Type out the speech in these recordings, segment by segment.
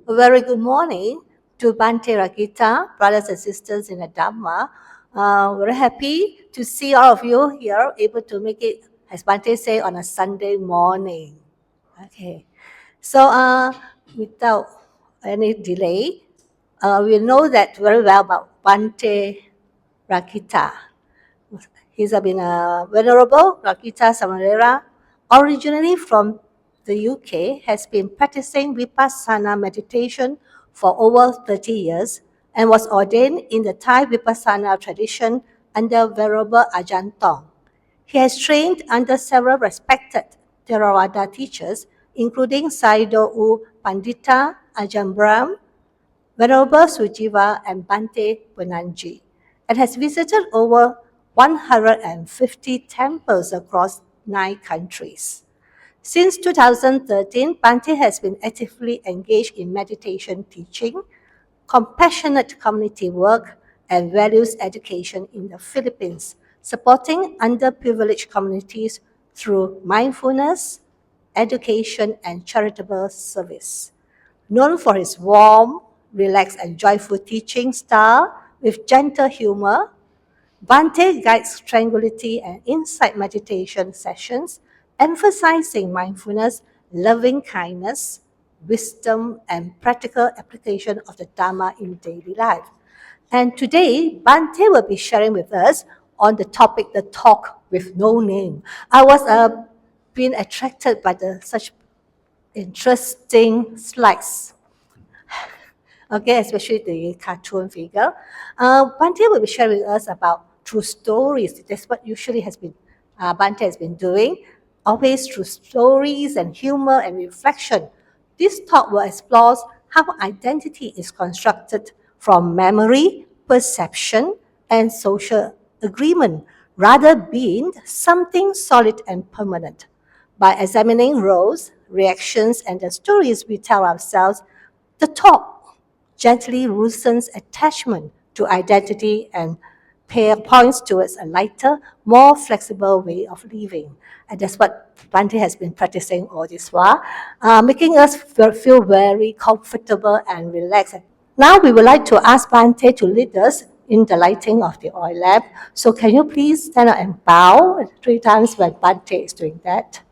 A very good morning to Bhante Rakita, brothers and sisters in the Dharma. We're happy to see all of you here, able to make it, as Bhante say, on a Sunday morning. Okay, so without any delay, we know that very well about Bhante Rakita. He's been a Venerable Rakita Samarera, originally from the UK, has been practicing Vipassana meditation for over 30 years and was ordained in the Thai Vipassana tradition under Venerable Ajahn Tong. He has trained under several respected Theravada teachers, including Sayadaw U Pandita, Ajahn Brahm, Venerable Sujiva, and Bhante Punanji, and has visited over 150 temples across 9 countries. Since 2013, Bhante has been actively engaged in meditation teaching, compassionate community work, and values education in the Philippines, supporting underprivileged communities through mindfulness, education, and charitable service. Known for his warm, relaxed, and joyful teaching style with gentle humor, Bhante guides tranquility and insight meditation sessions, emphasizing mindfulness, loving kindness, wisdom, and practical application of the Dharma in daily life. And today, Bhante will be sharing with us on the topic, the talk with no name. I was being attracted by such interesting slides. Okay, especially the cartoon figure. Bhante will be sharing with us about true stories. That's what usually Bhante has been doing, always through stories and humor and reflection. This talk will explore how identity is constructed from memory, perception, and social agreement, rather being something solid and permanent. By examining roles, reactions, and the stories we tell ourselves, the talk gently loosens attachment to identity and points towards a lighter, more flexible way of living. And that's what Bhante has been practicing all this while, making us feel very comfortable and relaxed. Now we would like to ask Bhante to lead us in the lighting of the oil lamp. So can you please stand up and bow 3 times when Bhante is doing that?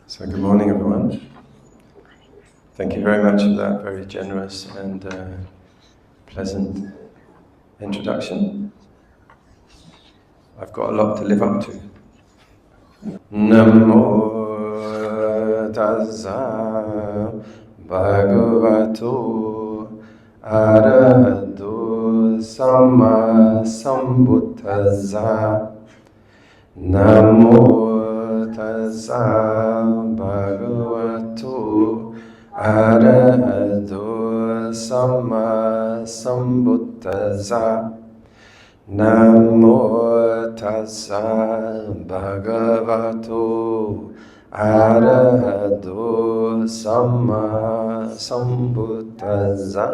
So good morning, everyone. Thank you very much for that very generous and pleasant introduction. I've got a lot to live up to. Namo tassa bhagavato arahato samma sambuddhassa. Namo tassa bhagavato arahato samma sambuddhassa. Namo tassa bhagavato arahato samma sambuddhassa.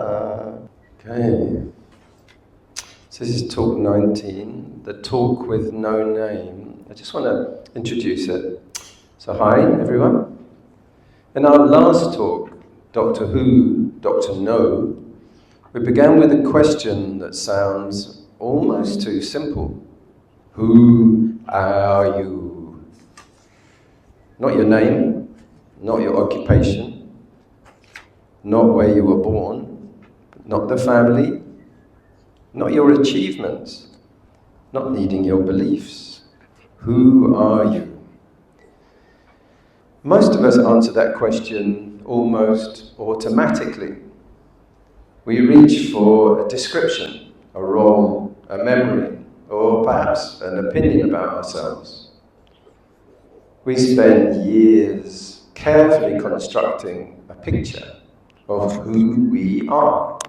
Okay. So this is talk 19, the talk with no name. I just want to introduce it. So hi, everyone. In our last talk, Doctor Who, Doctor No, we began with a question that sounds almost too simple. Who are you? Not your name, not your occupation, not where you were born, not the family, not your achievements, not needing your beliefs. Who are you? Most of us answer that question almost automatically. We reach for a description, a role, a memory, or perhaps an opinion about ourselves. We spend years carefully constructing a picture of who we are.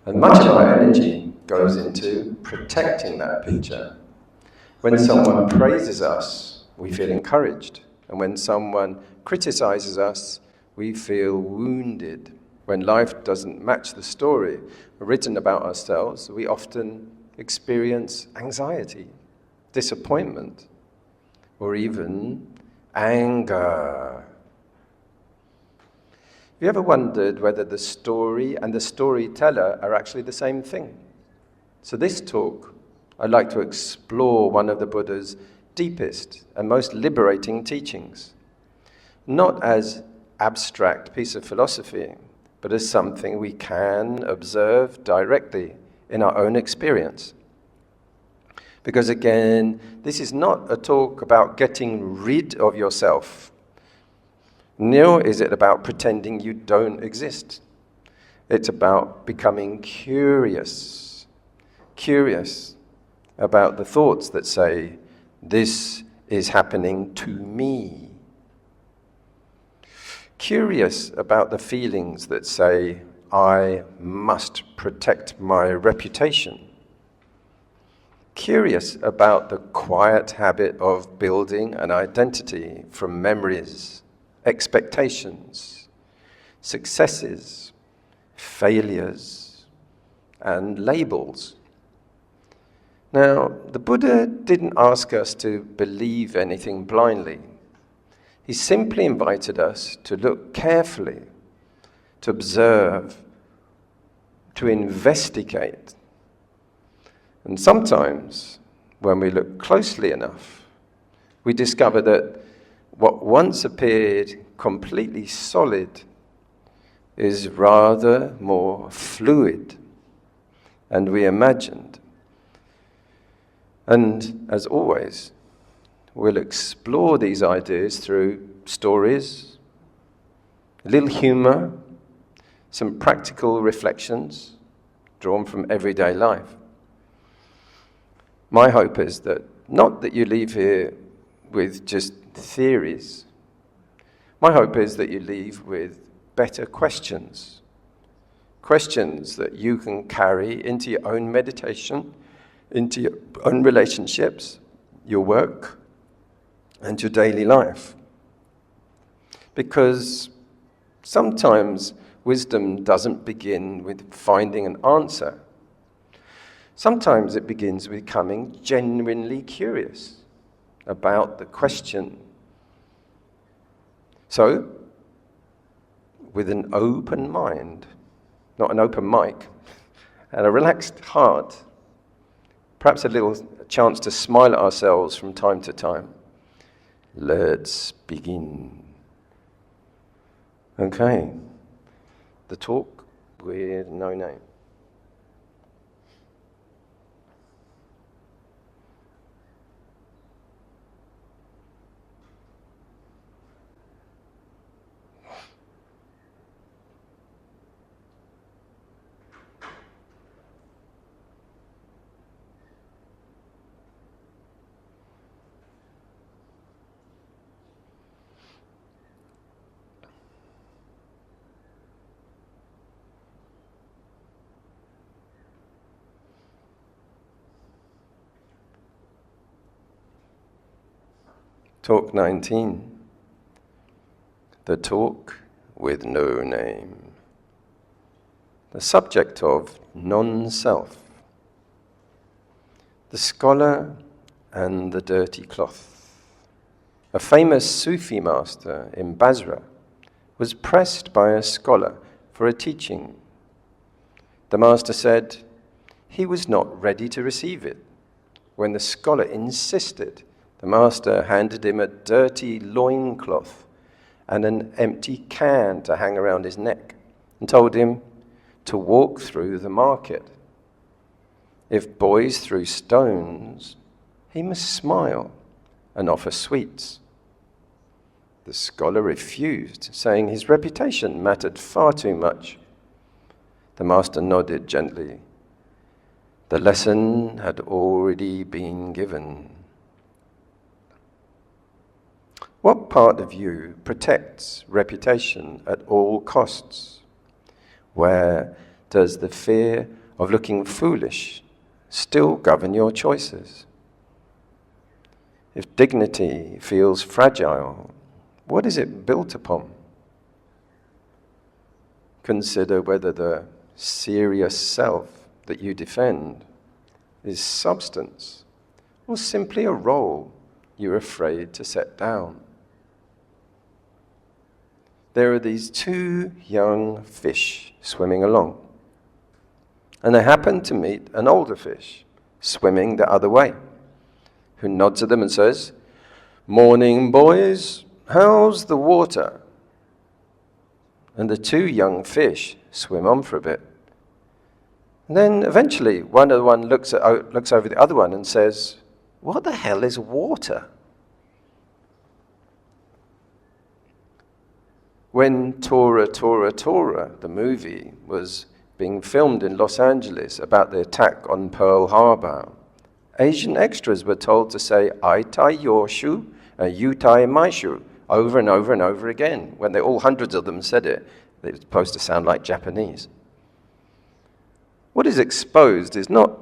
And much of our energy goes into protecting that picture. When someone praises us, we feel encouraged. And when someone criticizes us, we feel wounded. When life doesn't match the story written about ourselves, we often experience anxiety, disappointment, or even anger. Have you ever wondered whether the story and the storyteller are actually the same thing? So this talk, I'd like to explore one of the Buddha's deepest and most liberating teachings, not as abstract piece of philosophy, but as something we can observe directly in our own experience. Because again, this is not a talk about getting rid of yourself, nor is it about pretending you don't exist. It's about becoming curious about the thoughts that say, this is happening to me. Curious about the feelings that say, I must protect my reputation. Curious about the quiet habit of building an identity from memories, expectations, successes, failures, and labels. Now, the Buddha didn't ask us to believe anything blindly. He simply invited us to look carefully, to observe, to investigate. And sometimes, when we look closely enough, we discover that what once appeared completely solid is rather more fluid than we imagined. And as always, we'll explore these ideas through stories, a little humour, some practical reflections drawn from everyday life. My hope is that not that you leave here with just theories. My hope is that you leave with better questions. Questions that you can carry into your own meditation, into your own relationships, your work, and your daily life. Because sometimes wisdom doesn't begin with finding an answer. Sometimes it begins with becoming genuinely curious about the question. So, with an open mind, not an open mic, and a relaxed heart, perhaps a little chance to smile at ourselves from time to time, let's begin. Okay, the talk with no name. Talk 19, the talk with no name. The subject of non-self. The scholar and the dirty cloth. A famous Sufi master in Basra was pressed by a scholar for a teaching. The master said he was not ready to receive it. When the scholar insisted, the master handed him a dirty loincloth and an empty can to hang around his neck and told him to walk through the market. If boys threw stones, he must smile and offer sweets. The scholar refused, saying his reputation mattered far too much. The master nodded gently. The lesson had already been given. What part of you protects reputation at all costs? Where does the fear of looking foolish still govern your choices? If dignity feels fragile, what is it built upon? Consider whether the serious self that you defend is substance or simply a role you're afraid to set down. There are these two young fish swimming along, and they happen to meet an older fish swimming the other way, who nods at them and says, "Morning, boys, how's the water?" And the two young fish swim on for a bit. And then eventually one looks over the other one and says, "What the hell is water?" When Tora, the movie, was being filmed in Los Angeles about the attack on Pearl Harbor, Asian extras were told to say, "I tie your shoe and you tie my shoe," over and over and over again. When all hundreds of them said it, it was supposed to sound like Japanese. What is exposed is not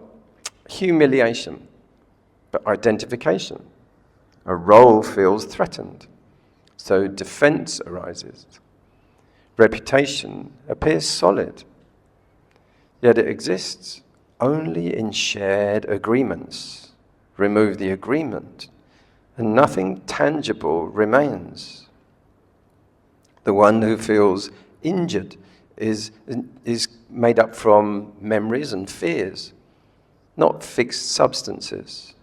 humiliation, but identification. A role feels threatened, so defense arises. Reputation appears solid, yet it exists only in shared agreements. Remove the agreement, and nothing tangible remains. The one who feels injured is made up from memories and fears, not fixed substances.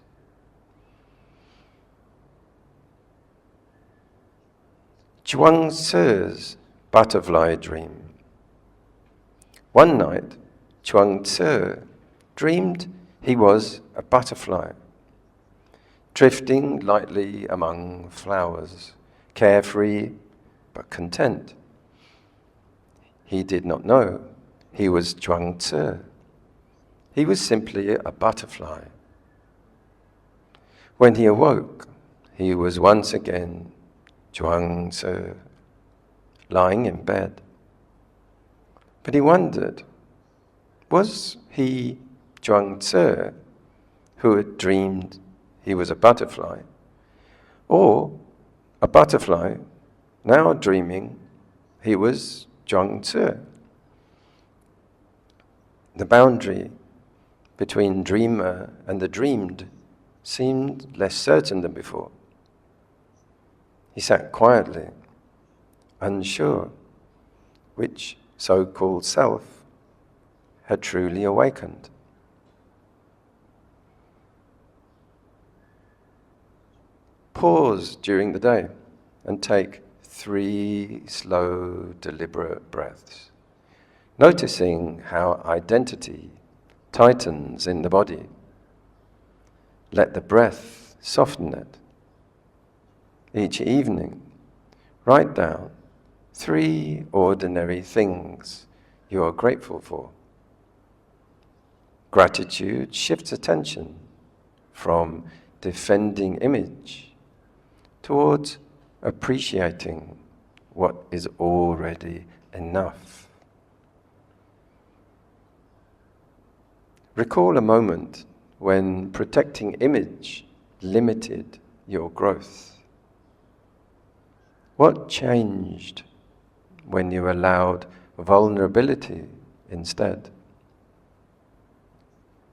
Zhuangzi's butterfly dream. One night, Chuang Tzu dreamed he was a butterfly, drifting lightly among flowers, carefree but content. He did not know he was Chuang Tzu. He was simply a butterfly. When he awoke, he was once again Chuang Tzu, lying in bed. But he wondered, was he Chuang Tzu who had dreamed he was a butterfly, or a butterfly now dreaming he was Chuang Tzu? The boundary between dreamer and the dreamed seemed less certain than before. He sat quietly, unsure which so-called self had truly awakened. Pause during the day and take 3 slow, deliberate breaths, noticing how identity tightens in the body. Let the breath soften it. Each evening, write down 3 ordinary things you are grateful for. Gratitude shifts attention from defending image towards appreciating what is already enough. Recall a moment when protecting image limited your growth. What changed when you allowed vulnerability instead?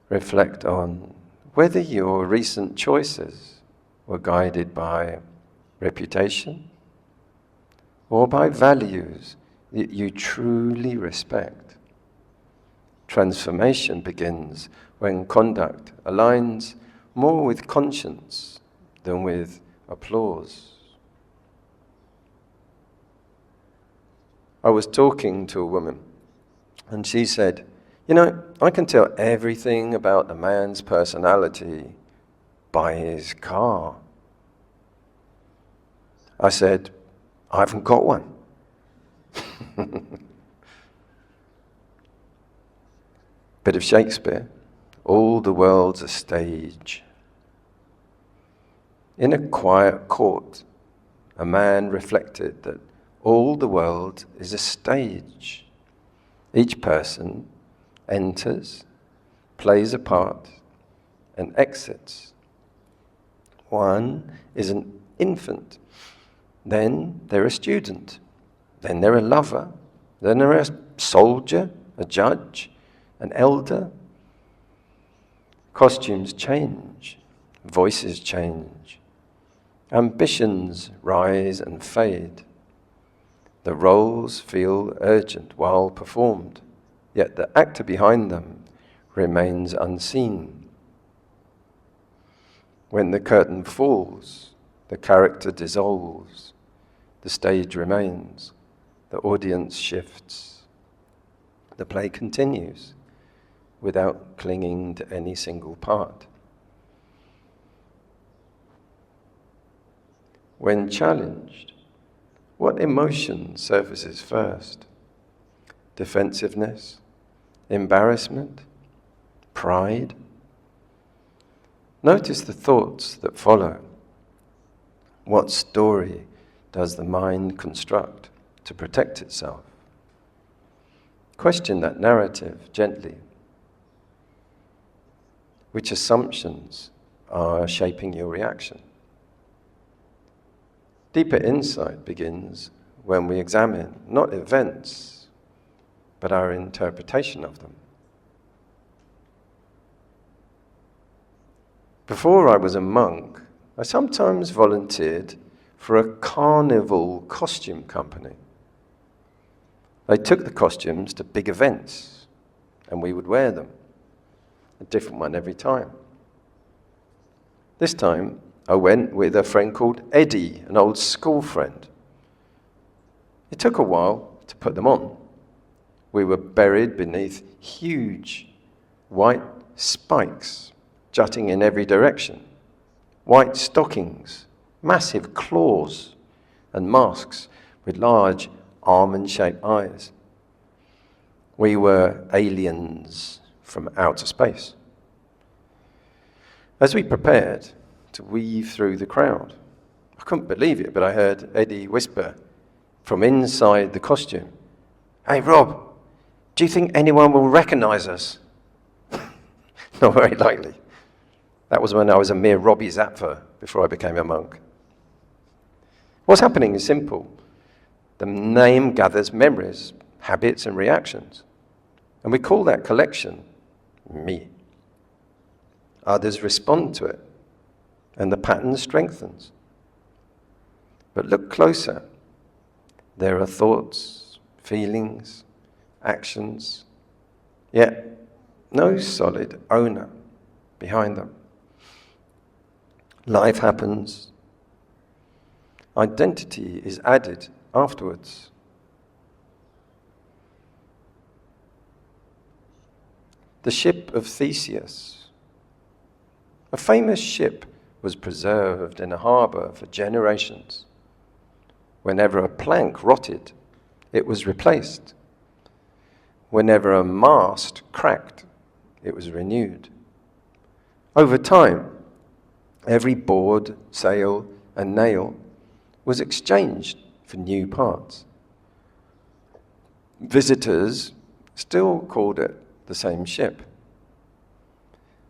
Reflect on whether your recent choices were guided by reputation or by values that you truly respect. Transformation begins when conduct aligns more with conscience than with applause. I was talking to a woman, and she said, "You know, I can tell everything about a man's personality by his car." I said, "I haven't got one." Bit of Shakespeare, all the world's a stage. In a quiet court, a man reflected that all the world is a stage, Each person enters, plays a part, and exits. One is an infant, then they're a student, then they're a lover, then they're a soldier, a judge, an elder. Costumes change, voices change, ambitions rise and fade. The roles feel urgent while performed, yet the actor behind them remains unseen. When the curtain falls, the character dissolves, the stage remains, the audience shifts. The play continues without clinging to any single part. When challenged, what emotion surfaces first? Defensiveness, embarrassment, pride? Notice the thoughts that follow. What story does the mind construct to protect itself? Question that narrative gently. Which assumptions are shaping your reaction? Deeper insight begins when we examine not events, but our interpretation of them. Before I was a monk, I sometimes volunteered for a Carnival Costume company. They took the costumes to big events, and we would wear them, a different one every time. This time, I went with a friend called Eddie, an old school friend. It took a while to put them on. We were buried beneath huge white spikes jutting in every direction, white stockings, massive claws, and masks with large almond-shaped eyes. We were aliens from outer space. As we prepared to weave through the crowd, I couldn't believe it, but I heard Eddie whisper from inside the costume, "Hey Rob, do you think anyone will recognize us?" Not very likely. That was when I was a mere Robbie Zapfer before I became a monk. What's happening is simple. The name gathers memories, habits, and reactions. And we call that collection me. Others respond to it, and the pattern strengthens. But look closer. There are thoughts, feelings, actions, yet no solid owner behind them. Life happens. Identity is added afterwards. The Ship of Theseus. A famous ship was preserved in a harbour for generations. Whenever a plank rotted, it was replaced. Whenever a mast cracked, it was renewed. Over time, every board, sail, and nail was exchanged for new parts. Visitors still called it the same ship.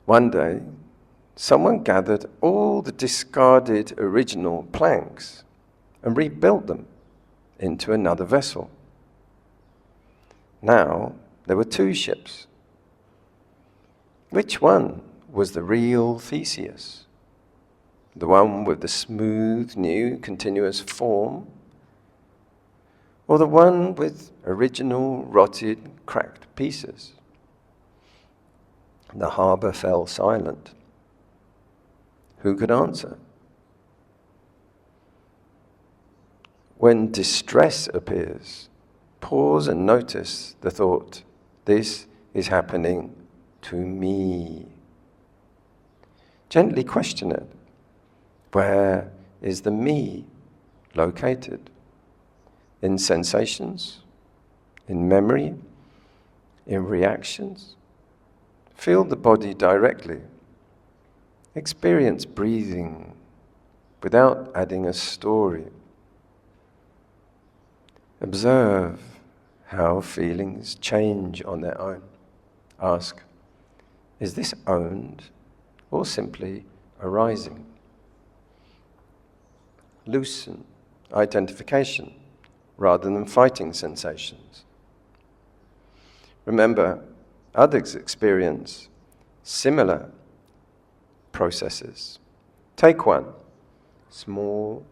One day, someone gathered all the discarded original planks and rebuilt them into another vessel. Now, there were two ships. Which one was the real Theseus? The one with the smooth, new, continuous form? Or the one with original, rotted, cracked pieces? The harbour fell silent. Who could answer? When distress appears, pause and notice the thought, this is happening to me. Gently question it. Where is the me located? In sensations? In memory? In reactions? Feel the body directly. Experience breathing without adding a story. Observe how feelings change on their own. Ask, is this owned or simply arising? Loosen identification rather than fighting sensations. Remember, others experience similar processes. Take one, small,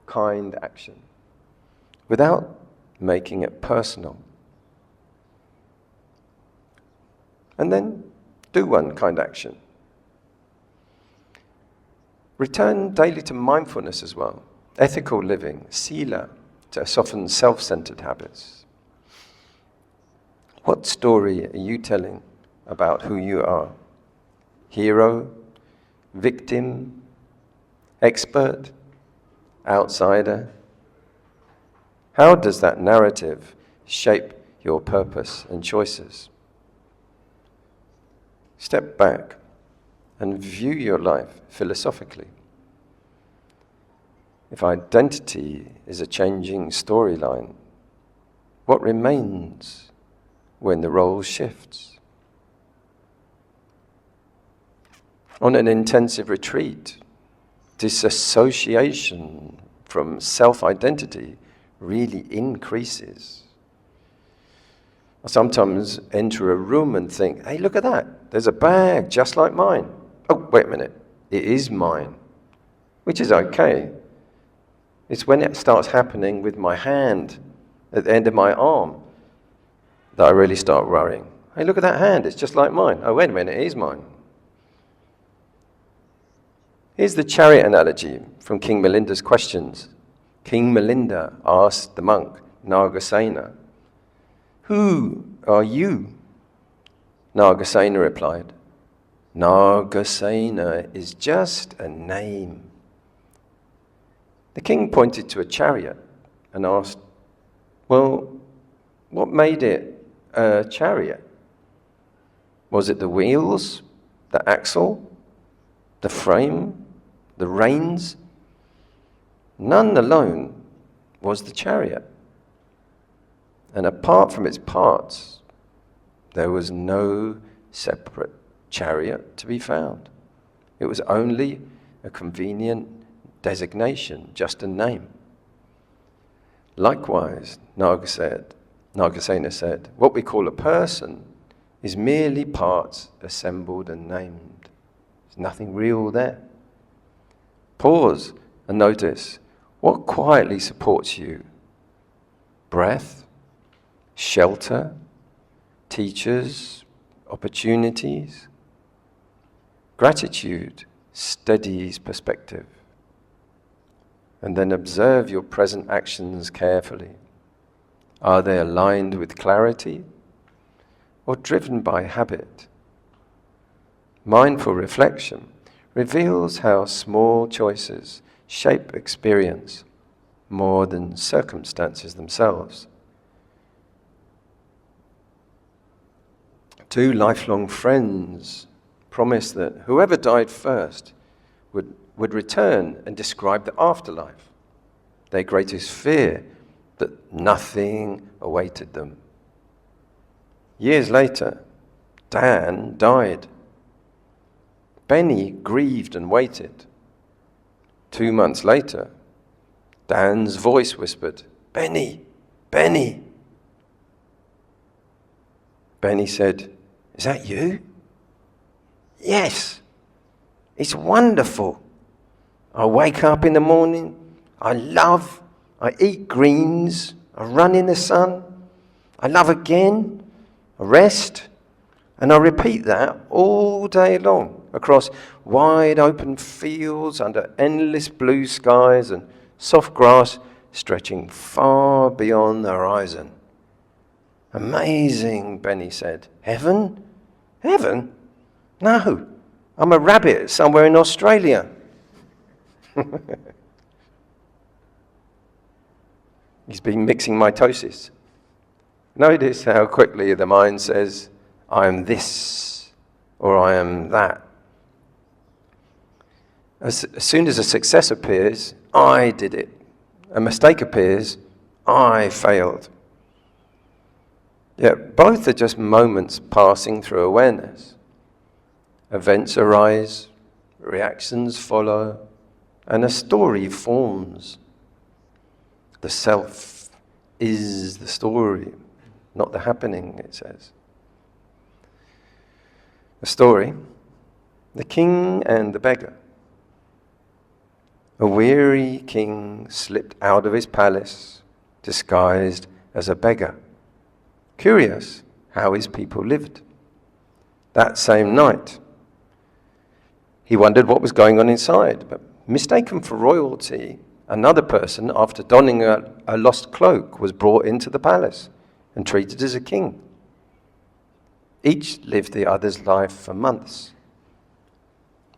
kind action, without making it personal. And then do one kind action. Return daily to mindfulness as well, ethical living, sila, to soften self-centered habits. What story are you telling about who you are? Hero, victim, expert, outsider? How does that narrative shape your purpose and choices? Step back and view your life philosophically. If identity is a changing storyline, what remains when the role shifts? On an intensive retreat, disassociation from self-identity really increases. I sometimes enter a room and think, hey, look at that. There's a bag just like mine. Oh, wait a minute. It is mine, which is okay. It's when it starts happening with my hand at the end of my arm that I really start worrying. Hey, look at that hand. It's just like mine. Oh, wait a minute. It is mine. Here's the Chariot Analogy from King Milinda's questions. King Milinda asked the monk, Nagasena, "Who are you?" Nagasena replied, "Nagasena is just a name." The king pointed to a chariot and asked, "Well, what made it a chariot? Was it the wheels, the axle, the frame, the reins? None alone was the chariot. And apart from its parts, there was no separate chariot to be found. It was only a convenient designation, just a name." Likewise, Nagasena said, what we call a person is merely parts assembled and named. There's nothing real there. Pause and notice what quietly supports you. Breath, shelter, teachers, opportunities. Gratitude steadies perspective. And then observe your present actions carefully. Are they aligned with clarity or driven by habit? Mindful reflection reveals how small choices shape experience more than circumstances themselves. 2 lifelong friends promised that whoever died first would return and describe the afterlife. Their greatest fear, that nothing awaited them. Years later, Dan died. Benny grieved and waited. 2 months later, Dan's voice whispered, "Benny, Benny." Benny said, "Is that you?" "Yes, it's wonderful. I wake up in the morning, I eat greens, I run in the sun, I love again, I rest, and I repeat that all day long across wide open fields under endless blue skies and soft grass stretching far beyond the horizon." "Amazing," Benny said. "Heaven? Heaven? No, I'm a rabbit somewhere in Australia." He's been mixing mitosis. Notice how quickly the mind says, "I am this," or "I am that." As soon as a success appears, "I did it." A mistake appears, "I failed." Yet both are just moments passing through awareness. Events arise, reactions follow, and a story forms. The self is the story, not the happening, it says. The story, the king and the beggar. A weary king slipped out of his palace, disguised as a beggar, curious how his people lived. That same night, he wondered what was going on inside, but mistaken for royalty, another person, after donning a lost cloak, was brought into the palace and treated as a king. Each lived the other's life for months.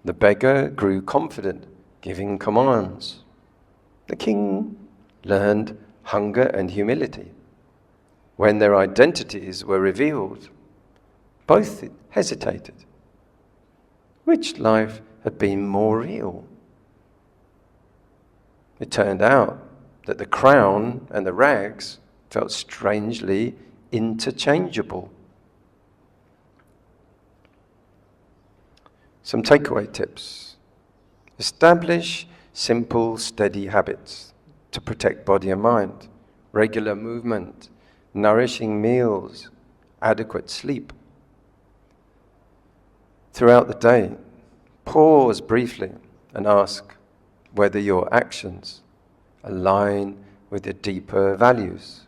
The beggar grew confident, giving commands. The king learned hunger and humility. When their identities were revealed, both hesitated. Which life had been more real? It turned out that the crown and the rags felt strangely interchangeable. Some takeaway tips. Establish simple, steady habits to protect body and mind. Regular movement, nourishing meals, adequate sleep. Throughout the day, pause briefly and ask whether your actions align with your deeper values.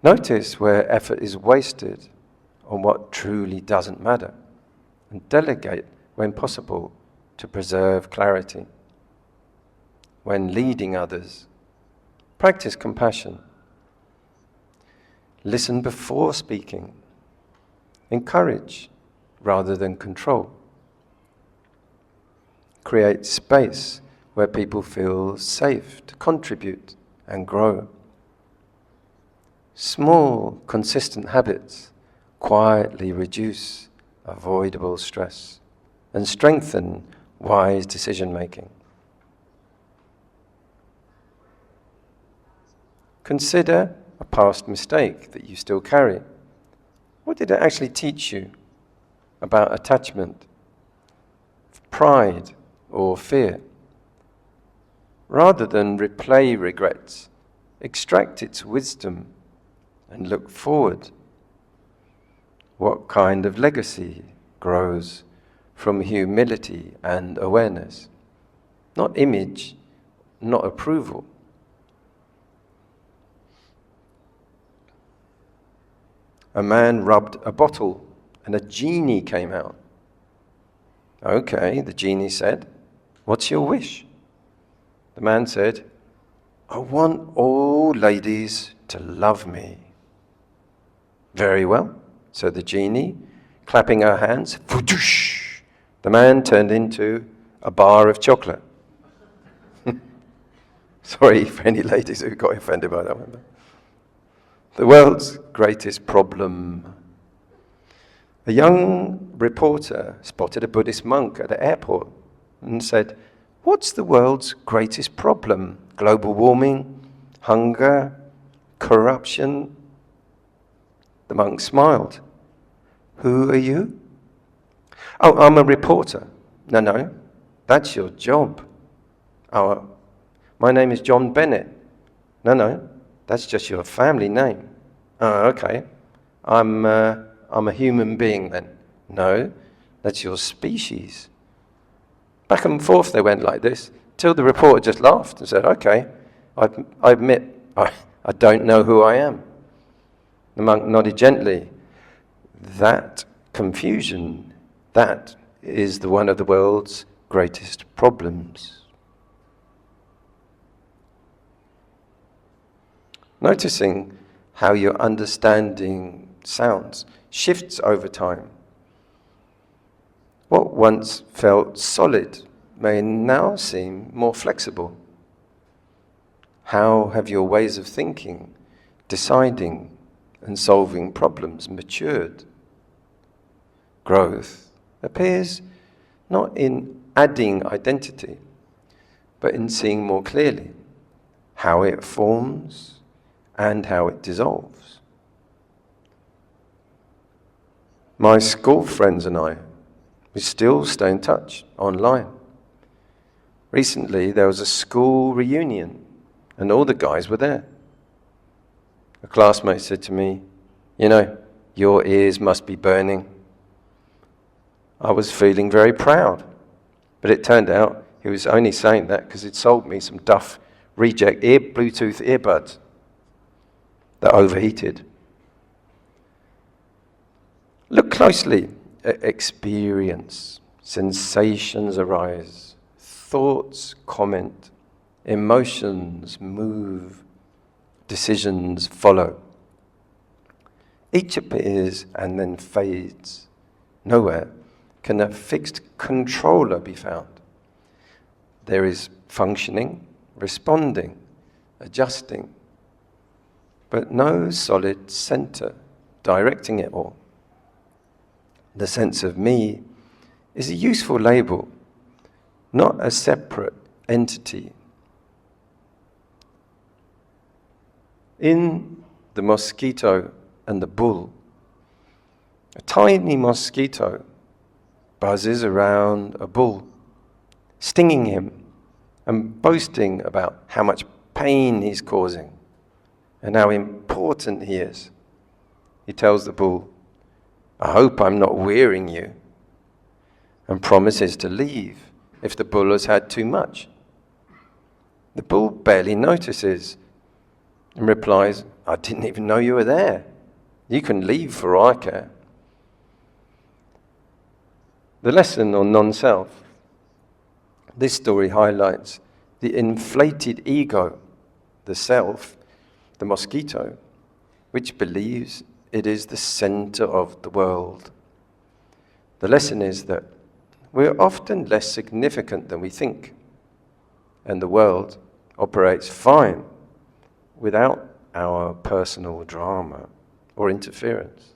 Notice where effort is wasted on what truly doesn't matter, and delegate when possible to preserve clarity. When leading others, practice compassion. Listen before speaking. Encourage rather than control. Create space where people feel safe to contribute and grow. Small, consistent habits quietly reduce avoidable stress and strengthen wise decision-making. Consider a past mistake that you still carry. What did it actually teach you about attachment, pride, or fear? Rather than replay regrets, extract its wisdom and look forward. What kind of legacy grows from humility and awareness? Not image, not approval. A man rubbed a bottle and a genie came out. Okay, the genie said, "What's your wish?" The man said, "I want all ladies to love me." Very well, said the genie, clapping her hands. Fudoosh! The man turned into a bar of chocolate. Sorry for any ladies who got offended by that one. The world's greatest problem. A young reporter spotted a Buddhist monk at the airport and said, "What's the world's greatest problem? Global warming, hunger, corruption?" The monk smiled. "Who are you?" "Oh, I'm a reporter." No, that's your job." "Oh, my name is John Bennett." No, that's just your family name." "Oh, okay. I'm a human being then." "No, that's your species." Back and forth they went like this, till the reporter just laughed and said, "Okay, I admit I don't know who I am." The monk nodded gently. That confusion, that is one of the world's greatest problems. Noticing how your understanding sounds shifts over time. What once felt solid may now seem more flexible. How have your ways of thinking, deciding, and solving problems matured? Growth appears not in adding identity, but in seeing more clearly how it forms and how it dissolves. My school friends and I, we still stay in touch online. Recently, there was a school reunion, and all the guys were there. A classmate said to me, "You know, your ears must be burning." I was feeling very proud, but it turned out he was only saying that because he'd sold me some Duff reject Bluetooth earbuds that overheated. Look closely at experience. Sensations arise, thoughts comment, emotions move, decisions follow. Each appears and then fades. Nowhere can a fixed controller be found. There is functioning, responding, adjusting, but no solid center directing it all. The sense of me is a useful label, not a separate entity. In The Mosquito and the Bull, a tiny mosquito buzzes around a bull, stinging him and boasting about how much pain he's causing and how important he is. He tells the bull, "I hope I'm not wearing you," and promises to leave if the bull has had too much. The bull barely notices and replies, "I didn't even know you were there. You can leave for all I care." The lesson on non-self. This story highlights the inflated ego, the self, the mosquito, which believes it is the center of the world. The lesson is that we're often less significant than we think, and the world operates fine without our personal drama or interference.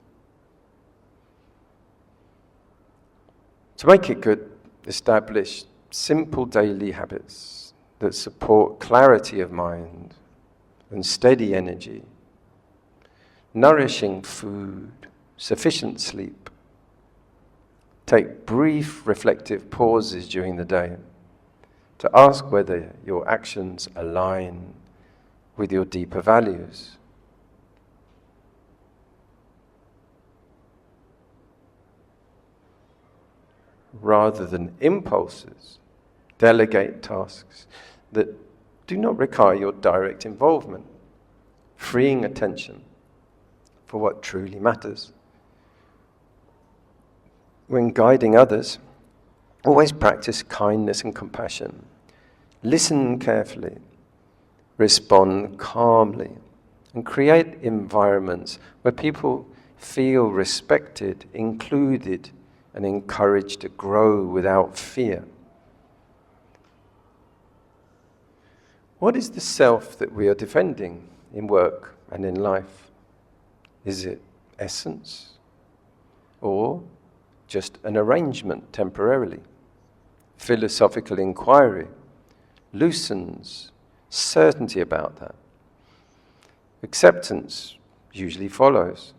To make it good, establish simple daily habits that support clarity of mind and steady energy, nourishing food, sufficient sleep. Take brief reflective pauses during the day to ask whether your actions align with your deeper values. Rather than impulses, delegate tasks that do not require your direct involvement, freeing attention for what truly matters. When guiding others, always practice kindness and compassion. Listen carefully, respond calmly, and create environments where people feel respected, included, and encouraged to grow without fear. What is the self that we are defending in work and in life? Is it essence or just an arrangement temporarily? Philosophical inquiry loosens certainty about that. Acceptance usually follows.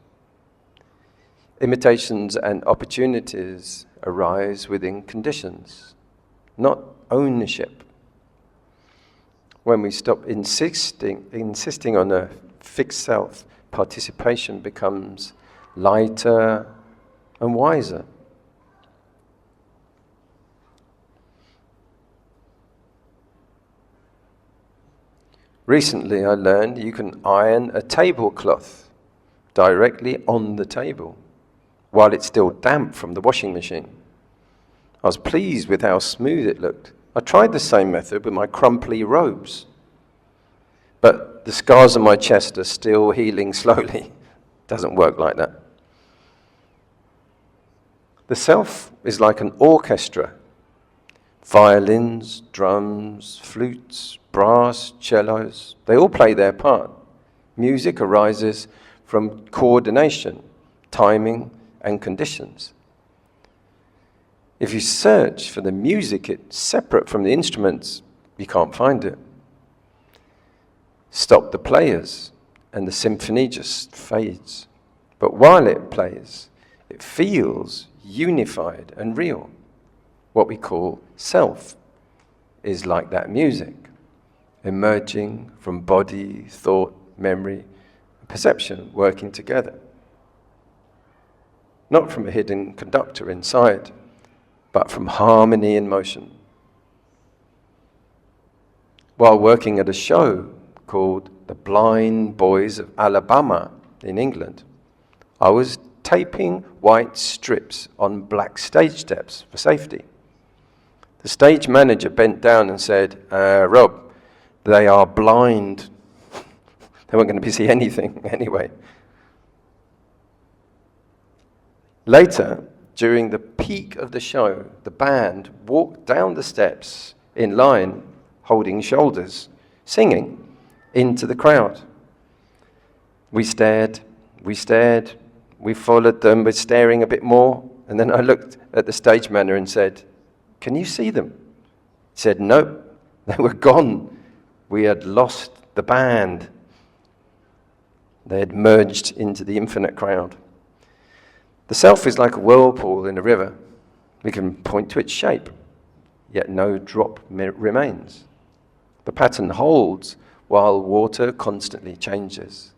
Imitations and opportunities arise within conditions, not ownership. When we stop insisting on a fixed self, participation becomes lighter and wiser. Recently I learned you can iron a tablecloth directly on the table while it's still damp from the washing machine. I was pleased with how smooth it looked. I tried the same method with my crumply robes, but the scars on my chest are still healing slowly. Doesn't work like that. The self is like an orchestra. Violins, drums, flutes, brass, cellos, they all play their part. Music arises from coordination, timing, and conditions. If you search for the music it's separate from the instruments, you can't find it. Stop the players, and the symphony just fades. But while it plays, It feels unified and real. What we call self is like that music, emerging from body, thought, memory, perception, working together. Not from a hidden conductor inside, but from harmony in motion. While working at a show called The Blind Boys of Alabama in England, I was taping white strips on black stage steps for safety. The stage manager bent down and said, Rob, they are blind. They weren't going to be see anything anyway. Later, during the peak of the show, the band walked down the steps in line, holding shoulders, singing into the crowd. We stared, we followed them, we're staring a bit more, and then I looked at the stage manager and said, can you see them? He said, no, they were gone. We had lost the band. They had merged into the infinite crowd. The self is like a whirlpool in a river. We can point to its shape, yet no drop remains. The pattern holds while water constantly changes.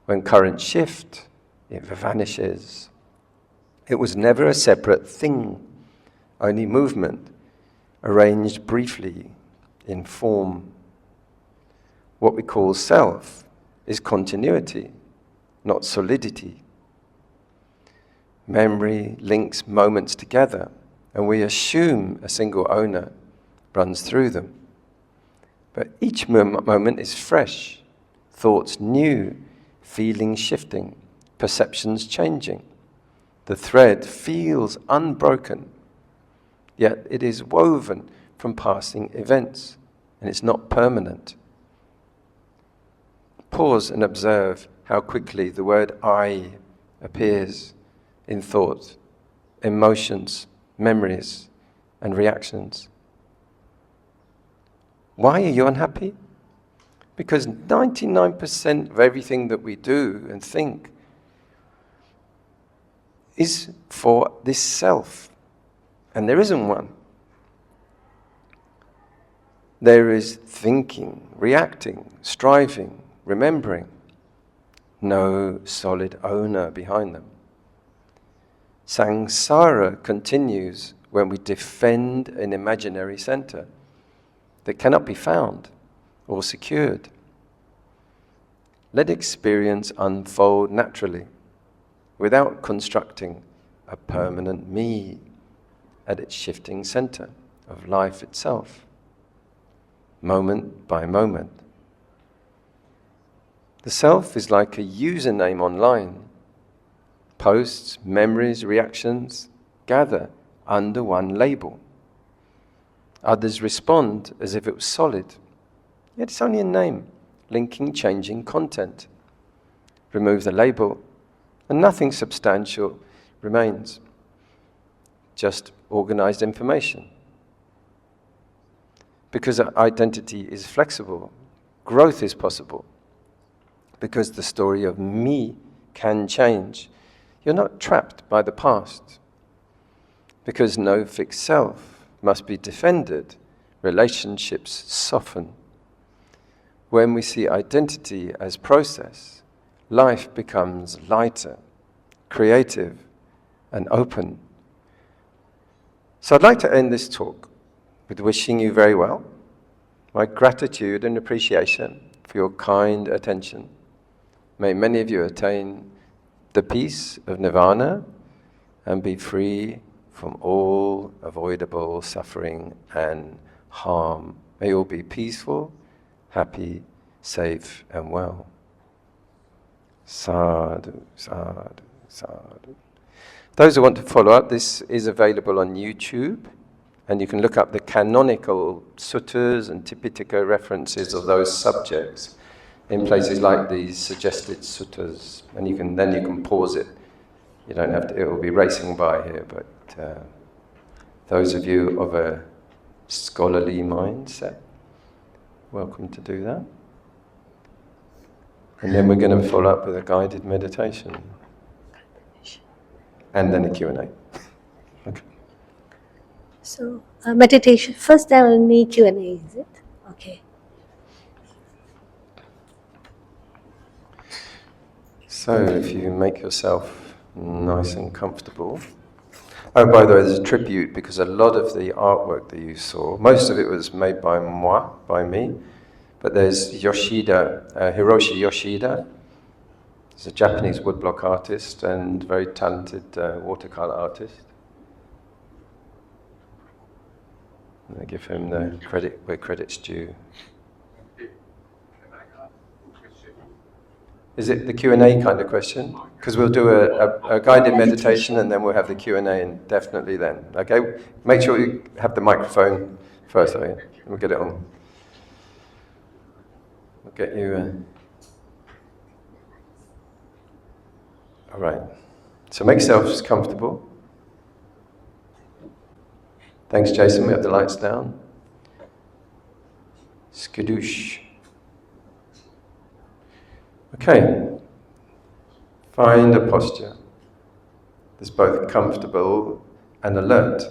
When currents shift, it vanishes. It was never a separate thing, only movement, arranged briefly in form. What we call self is continuity, not solidity. Memory links moments together, and we assume a single owner runs through them. But each moment is fresh, thoughts new, feelings shifting, perceptions changing. The thread feels unbroken, yet it is woven from passing events, and it's not permanent. Pause and observe how quickly the word I appears in thought, emotions, memories, and reactions. Why are you unhappy? Because 99% of everything that we do and think is for this self, and there isn't one. There is thinking, reacting, striving, remembering. No solid owner behind them. Samsara continues when we defend an imaginary center that cannot be found or secured. Let experience unfold naturally, without constructing a permanent me at its shifting center of life itself, moment by moment. The self is like a username online. Posts, memories, reactions gather under one label. Others respond as if it was solid, yet it's only a name, linking changing content. Remove the label, and nothing substantial remains, just organized information. Because identity is flexible, growth is possible. Because the story of me can change, you're not trapped by the past. Because no fixed self must be defended, relationships soften. When we see identity as process, life becomes lighter, creative, and open. So I'd like to end this talk with wishing you very well, my gratitude and appreciation for your kind attention. May many of you attain the peace of nirvana and be free from all avoidable suffering and harm. May you all be peaceful, happy, safe, and well. Sadhu, sadhu, sadhu. Those who want to follow up, this is available on YouTube, and you can look up the canonical suttas and Tipitaka references of those subjects in places like these suggested suttas, and you can pause it. You don't have to, it will be racing by here, but those of you of a scholarly mindset, welcome to do that. And then we're going to follow up with a guided meditation. and then a Q&A. Okay. So, meditation. First, there will need Q&A, is it? Okay. So if you make yourself nice and comfortable. Oh, by the way, there's a tribute, because a lot of the artwork that you saw, most of it was made by me, but there's Yoshida, Hiroshi Yoshida. He's a Japanese woodblock artist and very talented watercolor artist. I give him the credit where credit's due. Is it the Q&A kind of question? Because we'll do a guided meditation and then we'll have the Q&A, and definitely then. Okay? Make sure you have the microphone first, okay? We'll get it on. We'll get you... All right. So make yourselves comfortable. Thanks, Jason. We have the lights down. Skadoosh. Okay. Find a posture that's both comfortable and alert.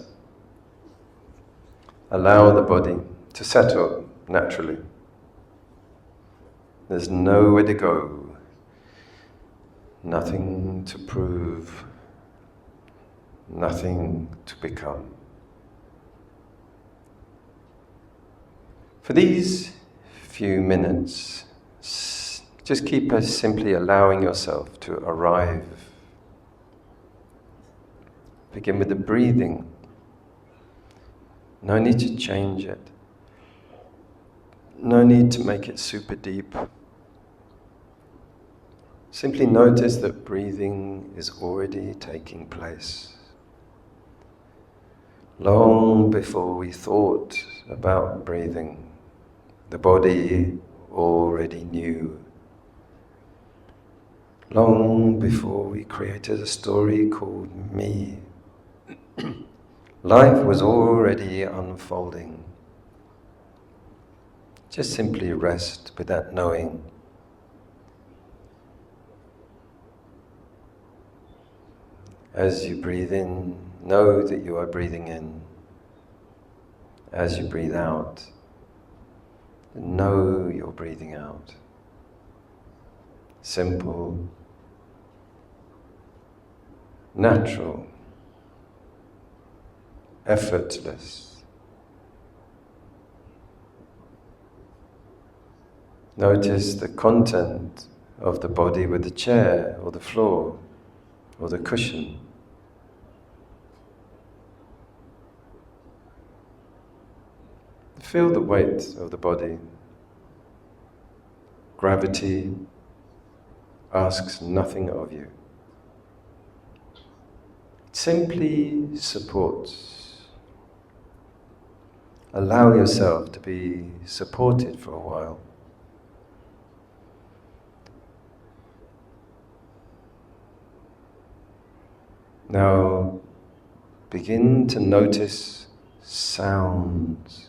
Allow the body to settle naturally. There's nowhere to go, nothing to prove, nothing to become. For these few minutes, just keep simply allowing yourself to arrive. Begin with the breathing. No need to change it. No need to make it super deep. Simply notice that breathing is already taking place. Long before we thought about breathing, the body already knew. Long before we created a story called me, life was already unfolding. Just simply rest with that knowing. As you breathe in, know that you are breathing in. As you breathe out, know you're breathing out. Simple, natural, effortless. Notice the content of the body with the chair or the floor or the cushion. Feel the weight of the body. Gravity asks nothing of you. It simply supports. Allow yourself to be supported for a while. Now, begin to notice sounds.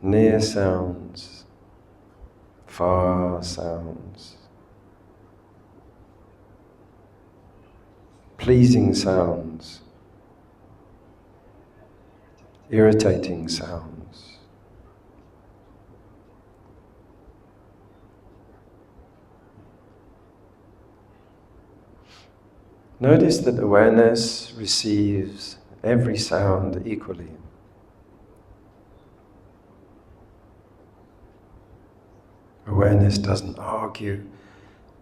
Near sounds, far sounds, pleasing sounds, irritating sounds. Notice that awareness receives every sound equally. Awareness doesn't argue,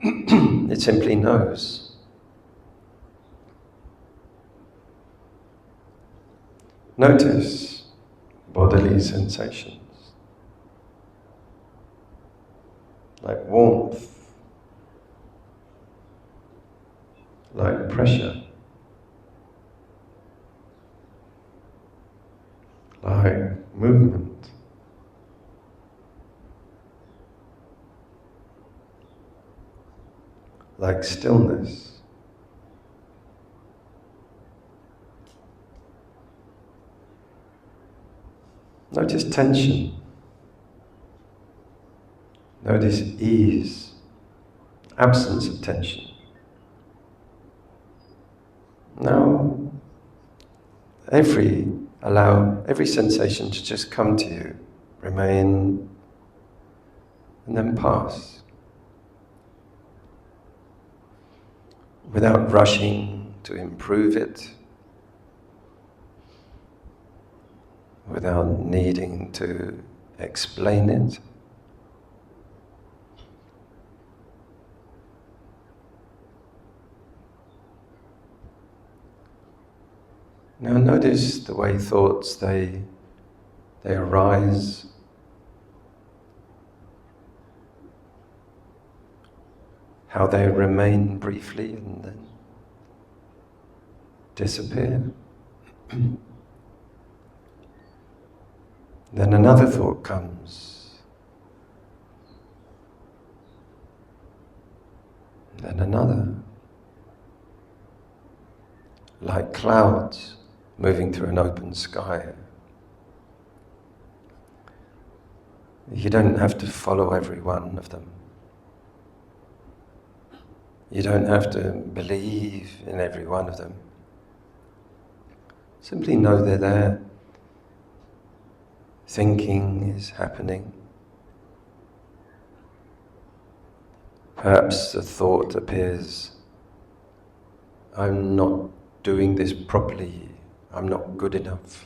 it simply knows. Notice bodily sensations, like warmth, like pressure, like movement. Like stillness. Notice tension. Notice ease, absence of tension. Now, allow every sensation to just come to you, remain, and then pass. Without rushing to improve it, without needing to explain it. Now notice the way thoughts, they arise, how they remain briefly and then disappear. Then another thought comes, then another, like clouds moving through an open sky. You don't have to follow every one of them. You don't have to believe in every one of them. Simply know they're there. Thinking is happening. Perhaps a thought appears, I'm not doing this properly, I'm not good enough.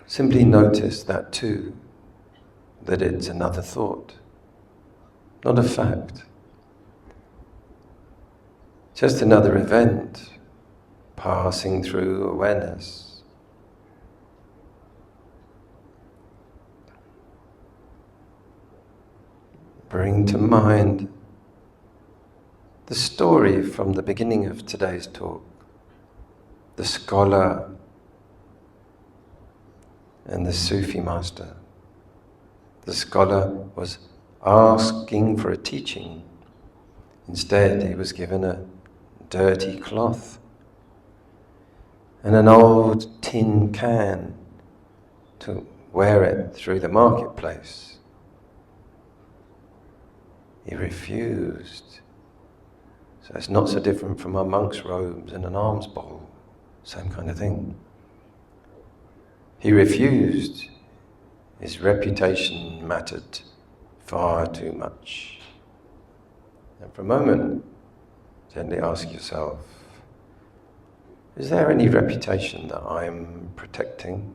Simply notice that too, that it's another thought, not a fact. Just another event passing through awareness. Bring to mind the story from the beginning of today's talk. The scholar and the Sufi master. The scholar was asking for a teaching. Instead, he was given a dirty cloth and an old tin can to wear it through the marketplace. He refused. So it's not so different from our monk's robes and an alms bowl. Same kind of thing. He refused. His reputation mattered far too much. And for a moment, gently ask yourself, is there any reputation that I'm protecting?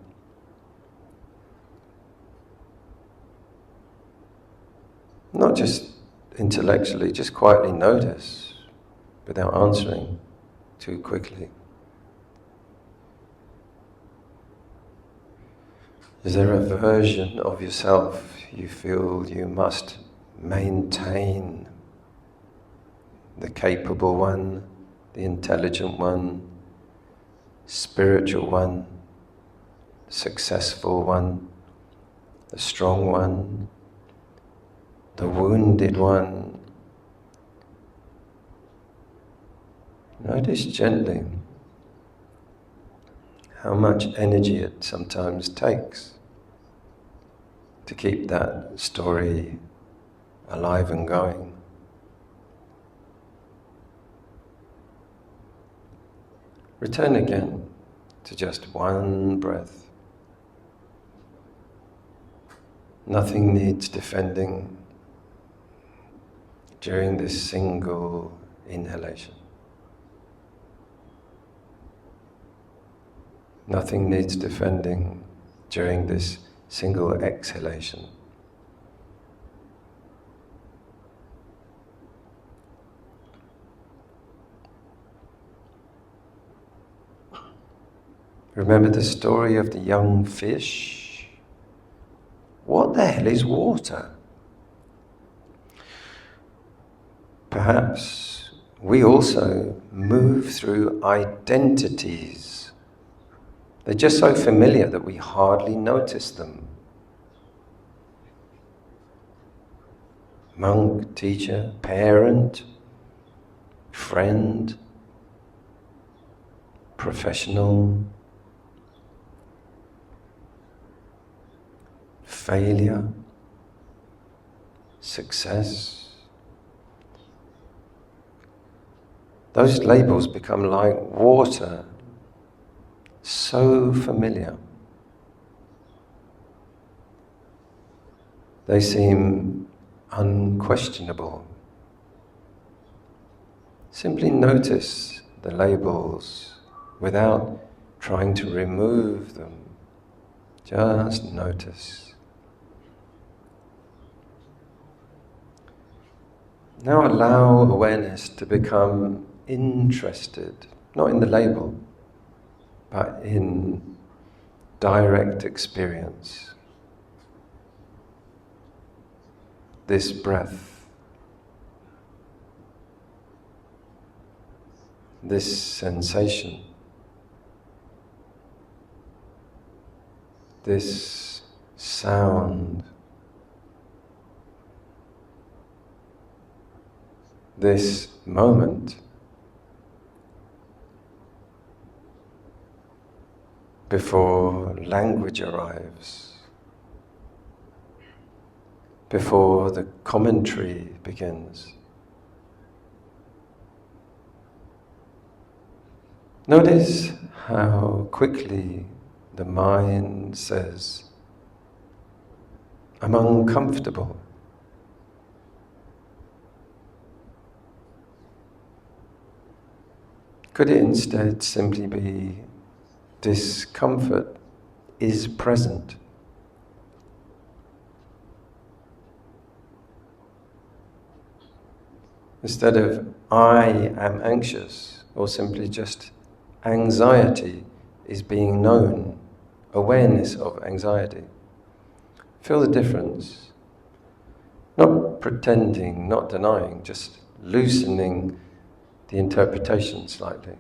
Not just intellectually, just quietly notice without answering too quickly. Is there a version of yourself you feel you must maintain? The capable one, the intelligent one, spiritual one, the successful one, the strong one, the wounded one. Notice gently how much energy it sometimes takes to keep that story alive and going. Return again to just one breath. Nothing needs defending during this single inhalation. Nothing needs defending during this single exhalation. Remember the story of the young fish? What the hell is water? Perhaps we also move through identities. They're just so familiar that we hardly notice them. Monk, teacher, parent, friend, professional, failure, success. Those labels become like water, so familiar. They seem unquestionable. Simply notice the labels without trying to remove them. Just notice. Now allow awareness to become interested, not in the label, but in direct experience. This breath, this sensation, this sound, this moment, before language arrives, before the commentary begins. Notice how quickly the mind says, "I'm uncomfortable." Could it instead simply be, discomfort is present? Instead of, "I am anxious," or simply just, "anxiety is being known," awareness of anxiety. Feel the difference. Not pretending, not denying, just loosening the interpretation slightly.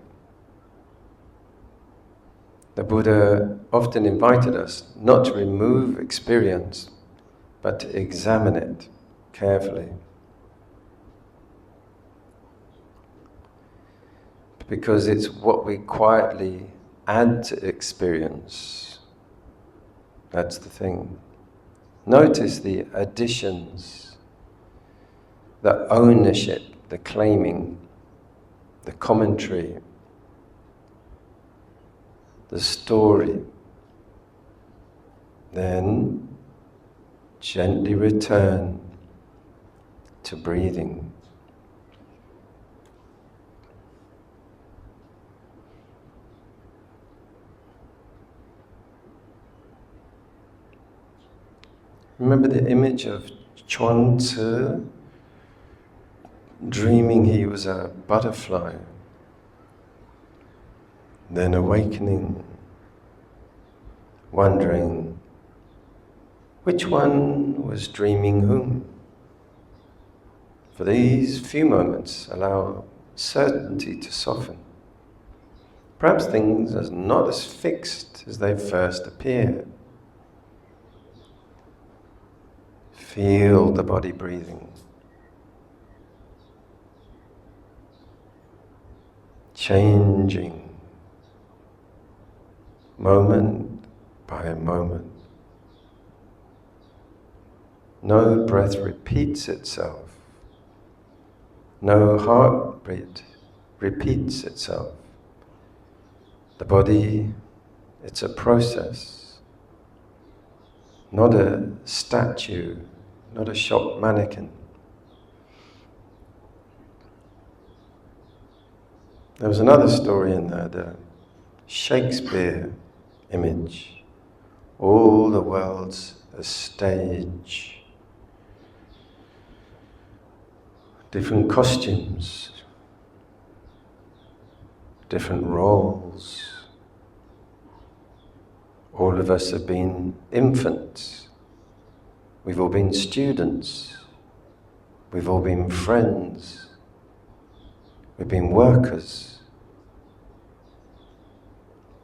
The Buddha often invited us not to remove experience, but to examine it carefully. Because it's what we quietly add to experience. That's the thing. Notice the additions, the ownership, the claiming, the commentary, the story. Then gently return to breathing. Remember the image of Chuang Tzu dreaming he was a butterfly, then awakening, wondering which one was dreaming whom. For these few moments, allow certainty to soften. Perhaps things are not as fixed as they first appear. Feel the body breathing. Changing, moment by moment. No breath repeats itself. No heartbeat repeats itself. The body, it's a process, not a statue, not a shop mannequin. There was another story in there, the Shakespeare image. All the world's a stage. Different costumes, different roles. All of us have been infants. We've all been students. We've all been friends. We've been workers,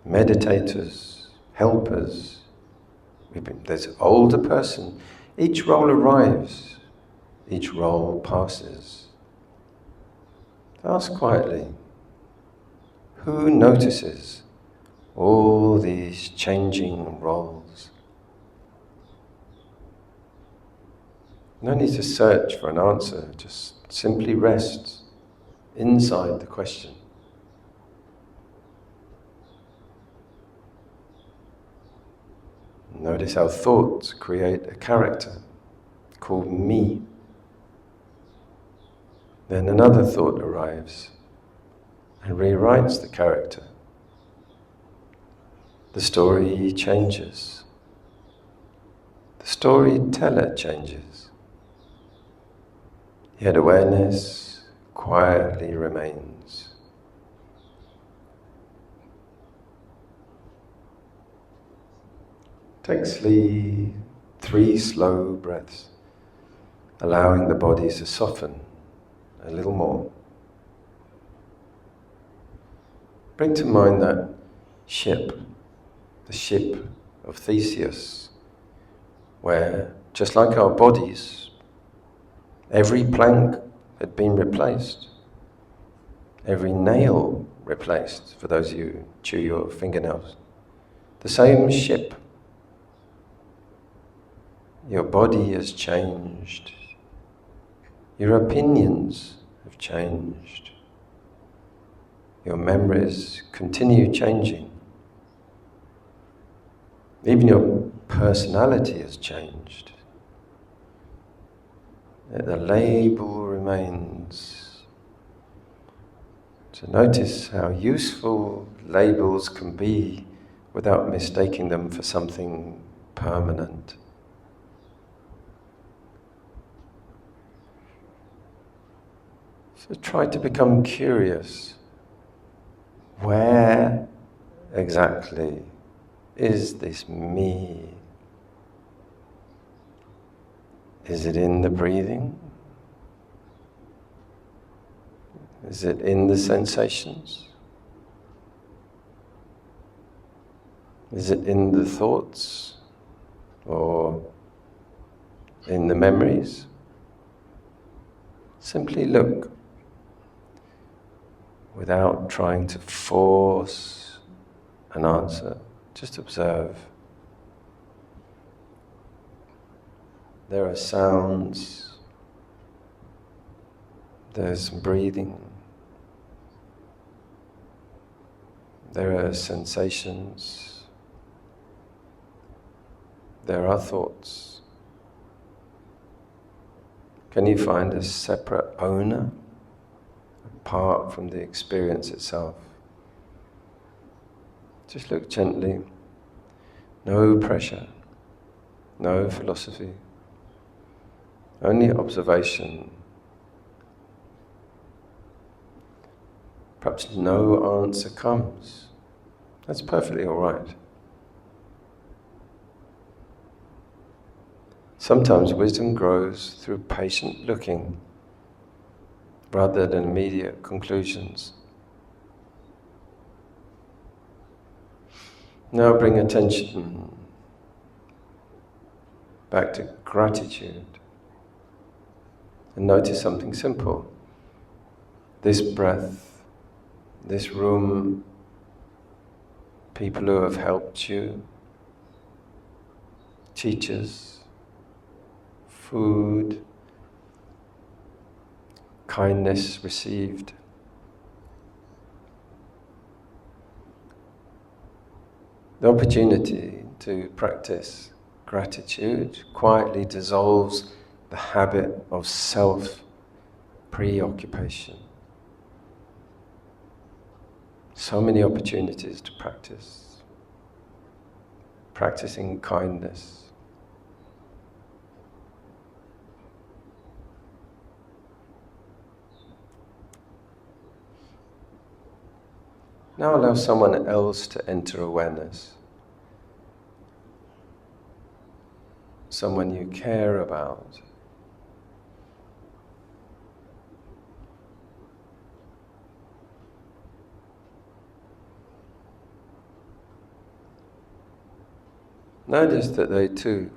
meditators, helpers. There's an older person. Each role arrives. Each role passes. Ask quietly, who notices all these changing roles? No need to search for an answer, just simply rest inside the question. Notice how thoughts create a character called me. Then another thought arrives and rewrites the character. The story changes. The storyteller changes. Yet awareness quietly remains. Take 3 slow breaths, allowing the body to soften a little more. Bring to mind that ship, the Ship of Theseus, where, just like our bodies, every plank had been replaced, every nail replaced, for those of you who chew your fingernails. The same ship. Your body has changed. Your opinions have changed. Your memories continue changing. Even your personality has changed. Yet the label remains. To notice how useful labels can be without mistaking them for something permanent. So try to become curious. Where exactly is this me? Is it in the breathing? Is it in the sensations? Is it in the thoughts? Or in the memories? Simply look, without trying to force an answer. Just observe. There are sounds, there's breathing, there are sensations, there are thoughts. Can you find a separate owner apart from the experience itself? Just look gently, no pressure, no philosophy, only observation. Perhaps no answer comes. That's perfectly all right. Sometimes wisdom grows through patient looking rather than immediate conclusions. Now bring attention back to gratitude and notice something simple. This breath, this room, people who have helped you, teachers, food, kindness received. The opportunity to practice gratitude quietly dissolves the habit of self-preoccupation. So many opportunities to practice. Practicing kindness. Now allow someone else to enter awareness. Someone you care about. Notice that they too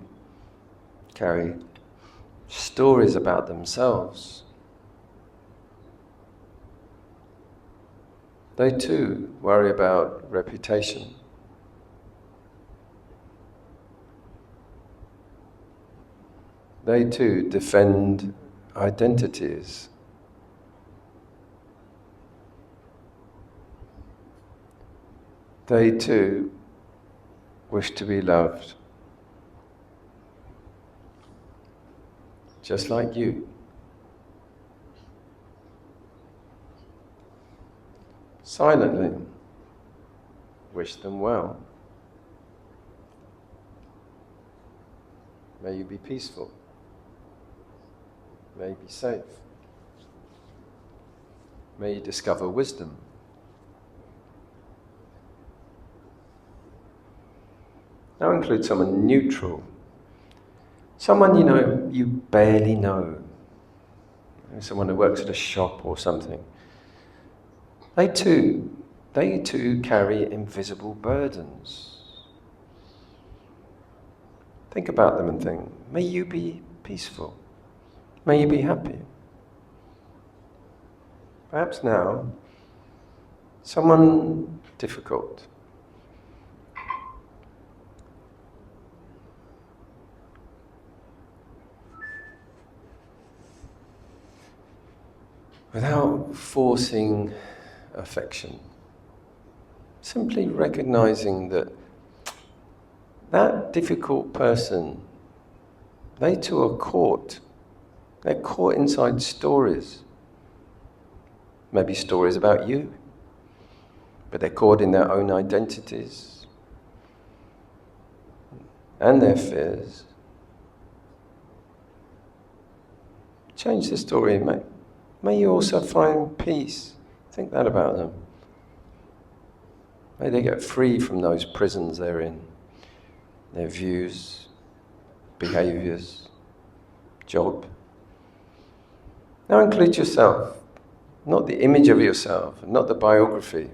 carry stories about themselves. They too worry about reputation. They too defend identities. They too wish to be loved, just like you. Silently wish them well. May you be peaceful. May you be safe. May you discover wisdom. Now include someone neutral. Someone you barely know. Someone who works at a shop or something. They too carry invisible burdens. Think about them and think, may you be peaceful. May you be happy. Perhaps now, someone difficult. Without forcing affection, simply recognizing that difficult person, they too are caught. They're caught inside stories. Maybe stories about you, but they're caught in their own identities and their fears. Change the story, mate. May you also find peace. Think that about them. May they get free from those prisons they're in. Their views, behaviours, job. Now include yourself. Not the image of yourself, not the biography,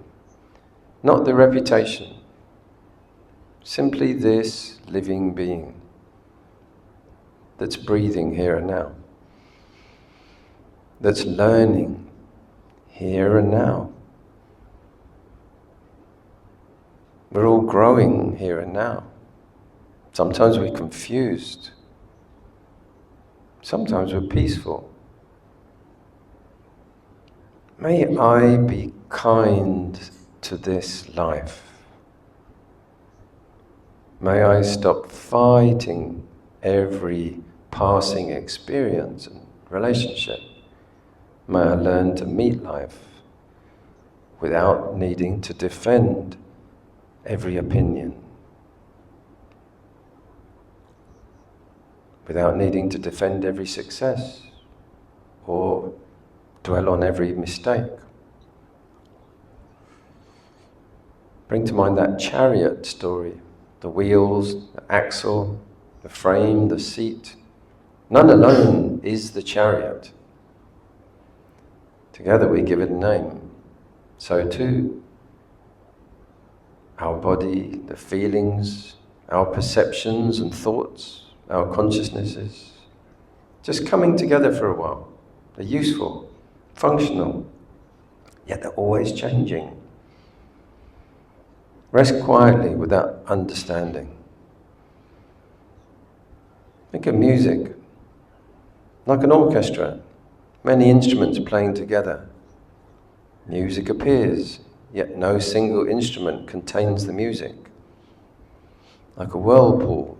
not the reputation. Simply this living being that's breathing here and now. That's learning here and now. We're all growing here and now. Sometimes we're confused. Sometimes we're peaceful. May I be kind to this life. May I stop fighting every passing experience and relationship. May I learn to meet life without needing to defend every opinion, without needing to defend every success or dwell on every mistake. Bring to mind that chariot story, the wheels, the axle, the frame, the seat. None alone is the chariot. Together we give it a name. So too, our body, the feelings, our perceptions and thoughts, our consciousnesses, just coming together for a while. They're useful, functional, yet they're always changing. Rest quietly without understanding. Think of music, like an orchestra, many instruments playing together. Music appears, yet no single instrument contains the music. Like a whirlpool,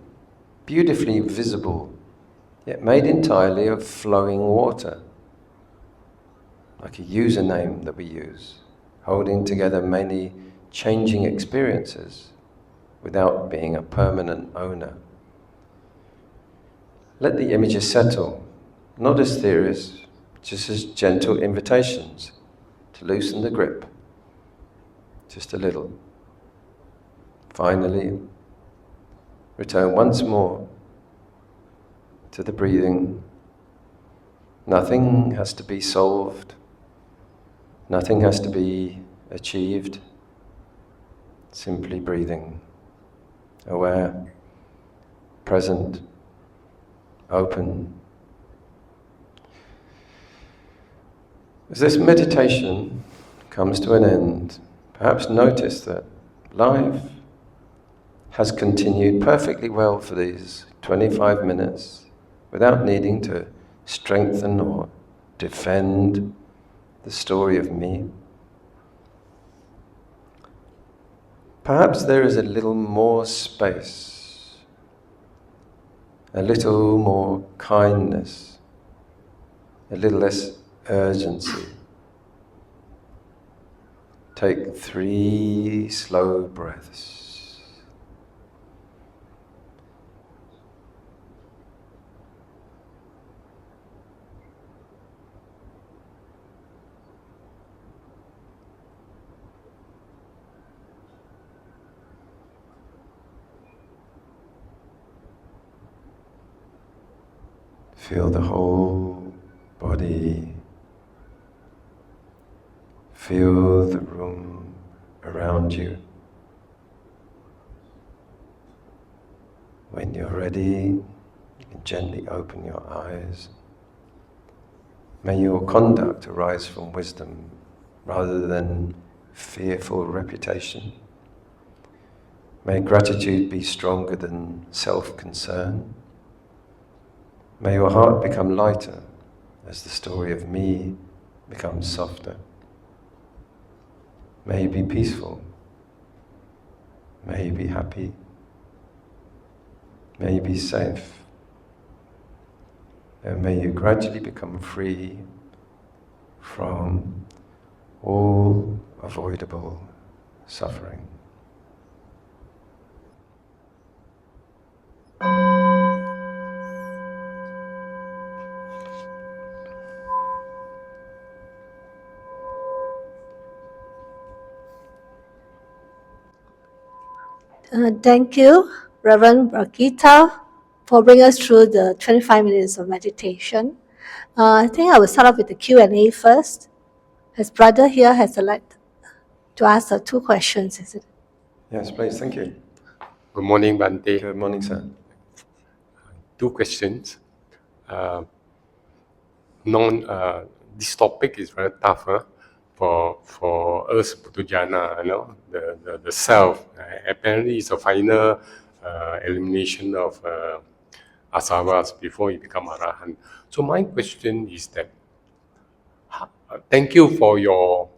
beautifully visible, yet made entirely of flowing water. Like a username that we use, holding together many changing experiences without being a permanent owner. Let the images settle, not as theories, just as gentle invitations to loosen the grip, just a little. Finally, return once more to the breathing. Nothing has to be solved. Nothing has to be achieved. Simply breathing, aware, present, open. As this meditation comes to an end, perhaps notice that life has continued perfectly well for these 25 minutes without needing to strengthen or defend the story of me. Perhaps there is a little more space, a little more kindness, a little less urgency. Take 3 slow breaths. Feel the whole body. Feel the room around you. When you're ready, you can gently open your eyes. May your conduct arise from wisdom rather than fearful reputation. May gratitude be stronger than self-concern. May your heart become lighter as the story of me becomes softer. May you be peaceful. May you be happy. May you be safe. And may you gradually become free from all avoidable suffering. Thank you, Reverend Rakita, for bringing us through the 25 minutes of meditation. I think I will start off with the Q&A first. His brother here has select to ask 2 questions, is it? Yes, please, thank you. Good morning, Bhante. Good morning, sir. 2 questions. This topic is very tough for us Putujana, the self. Apparently, it's a final elimination of asavas before you become Arahant. So my question is that, thank you for your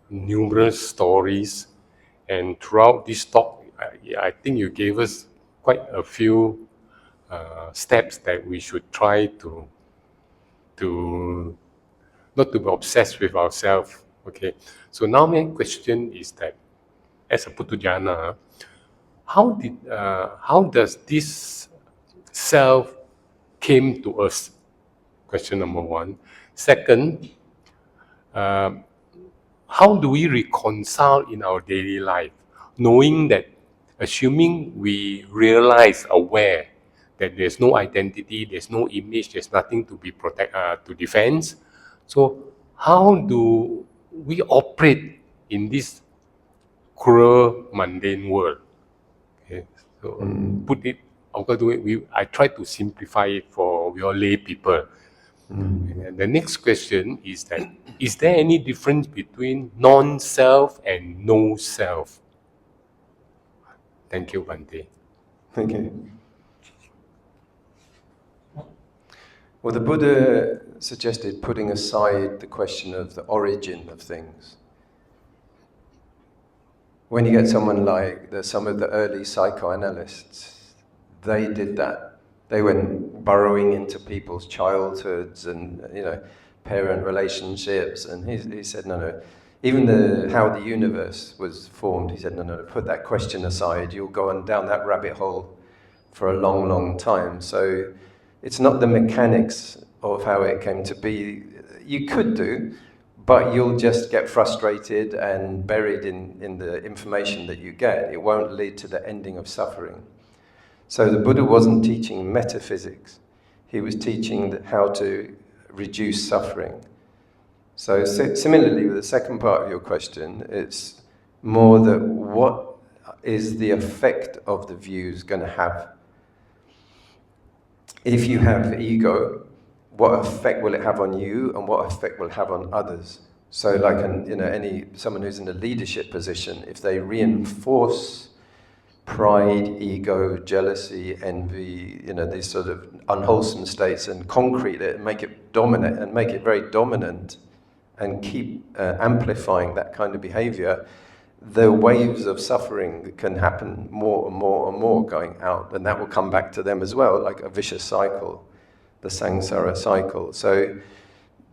numerous stories, and throughout this talk, I think you gave us quite a few steps that we should try to not to be obsessed with ourselves. Okay, so now my question is that, as a Putujana, how does this self came to us? Question number 1. Second, how do we reconcile in our daily life, knowing that, assuming we realize, aware that there's no identity, there's no image, there's nothing to be to defend. So how do we operate in this cruel, mundane world? Okay, so I try to simplify it for your lay people. And the next question is that, is there any difference between non-self and no-self? Thank you, Bhante. Thank you. Well, the Buddha suggested putting aside the question of the origin of things. When you get someone like some of the early psychoanalysts, they did that. They went burrowing into people's childhoods and, parent relationships, and he said, no. Even how the universe was formed, he said, no, put that question aside. You'll go on down that rabbit hole for a long, long time. So it's not the mechanics of how it came to be. You could do, but you'll just get frustrated and buried in the information that you get. It won't lead to the ending of suffering. So the Buddha wasn't teaching metaphysics. He was teaching how to reduce suffering. So similarly, with the second part of your question, it's more that what is the effect of the views going to have? If you have ego, what effect will it have on you, and what effect will it have on others? So, like someone who's in a leadership position, if they reinforce pride, ego, jealousy, envy, these sort of unwholesome states, and concrete it and make it dominant, and make it very dominant, and keep amplifying that kind of behavior, the waves of suffering can happen more and more and more going out, and that will come back to them as well, like a vicious cycle, the samsara cycle. So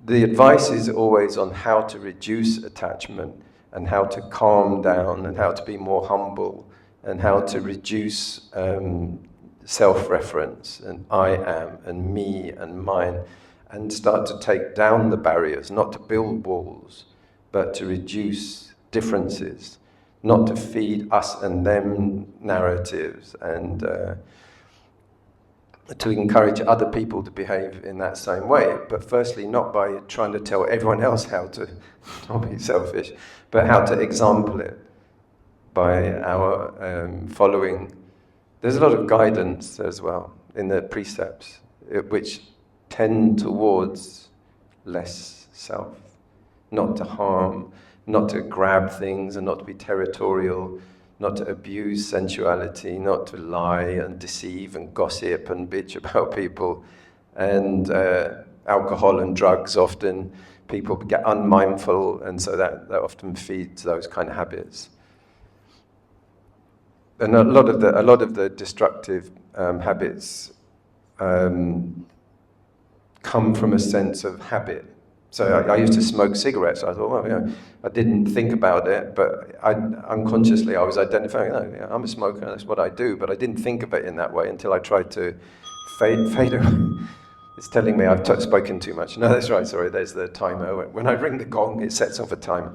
the advice is always on how to reduce attachment, and how to calm down, and how to be more humble, and how to reduce self-reference, and I am, and me, and mine, and start to take down the barriers, not to build walls, but to reduce differences, not to feed us and them narratives, and to encourage other people to behave in that same way. But firstly, not by trying to tell everyone else how to not be selfish, but how to example it by our following. There's a lot of guidance as well in the precepts, which tend towards less self, not to harm, not to grab things, and not to be territorial, not to abuse sensuality, not to lie and deceive and gossip and bitch about people. And alcohol and drugs, often people get unmindful, and so that often feeds those kind of habits. And a lot of the destructive habits come from a sense of habit. So I used to smoke cigarettes. I thought, well, I didn't think about it, but unconsciously I was identifying, I'm a smoker, that's what I do, but I didn't think of it in that way until I tried to fade away. It's telling me I've spoken too much. No, that's right, sorry, there's the timer. When I ring the gong, it sets off a timer.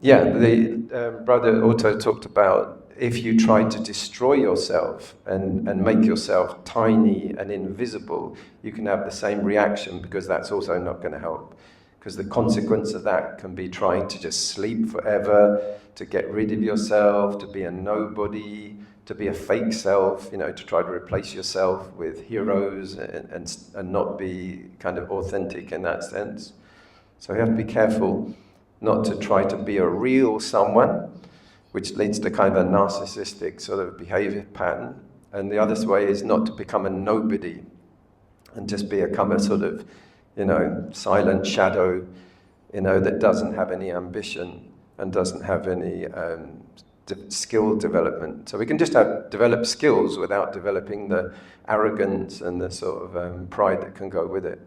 The brother Otto talked about, if you try to destroy yourself and make yourself tiny and invisible, you can have the same reaction, because that's also not going to help. Because the consequence of that can be trying to just sleep forever, to get rid of yourself, to be a nobody, to be a fake self, to try to replace yourself with heroes and not be kind of authentic in that sense. So you have to be careful not to try to be a real someone, which leads to kind of a narcissistic sort of behavior pattern. And the other way is not to become a nobody and just become a sort of, silent shadow, that doesn't have any ambition and doesn't have any skill development. So we can just develop skills without developing the arrogance and the sort of pride that can go with it.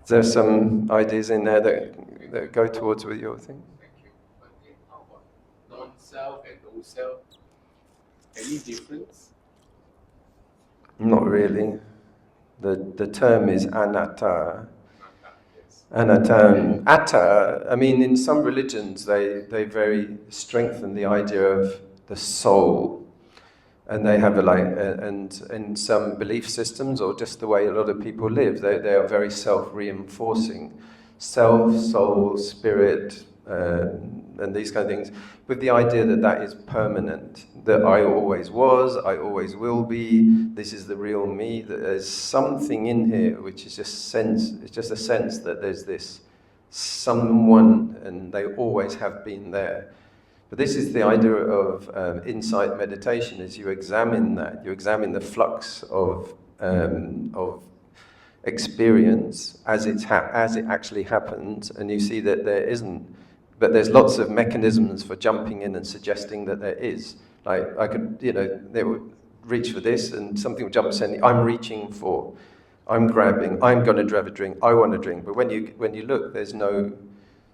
There's some ideas in there that go towards with your thing. Thank you. Okay, how about non-self and no-self? Any difference? Not really. The term is Anattā. Yes. Anattā. Atta, in some religions they very strengthen the idea of the soul. And they have and in some belief systems, or just the way a lot of people live, they are very self-reinforcing. Self, soul, spirit, and these kind of things, with the idea that is permanent, that I always was, I always will be, this is the real me, that there's something in here which is just a sense that there's this someone, and they always have been there. But this is the idea of insight meditation, is you examine that, you examine the flux of experience as it actually happens, and you see that there isn't, but there's lots of mechanisms for jumping in and suggesting that there is. Like I could, they would reach for this, and something would jump and say, I'm reaching for, I'm grabbing, I'm going to have a drink, I want a drink. But when you look, there's no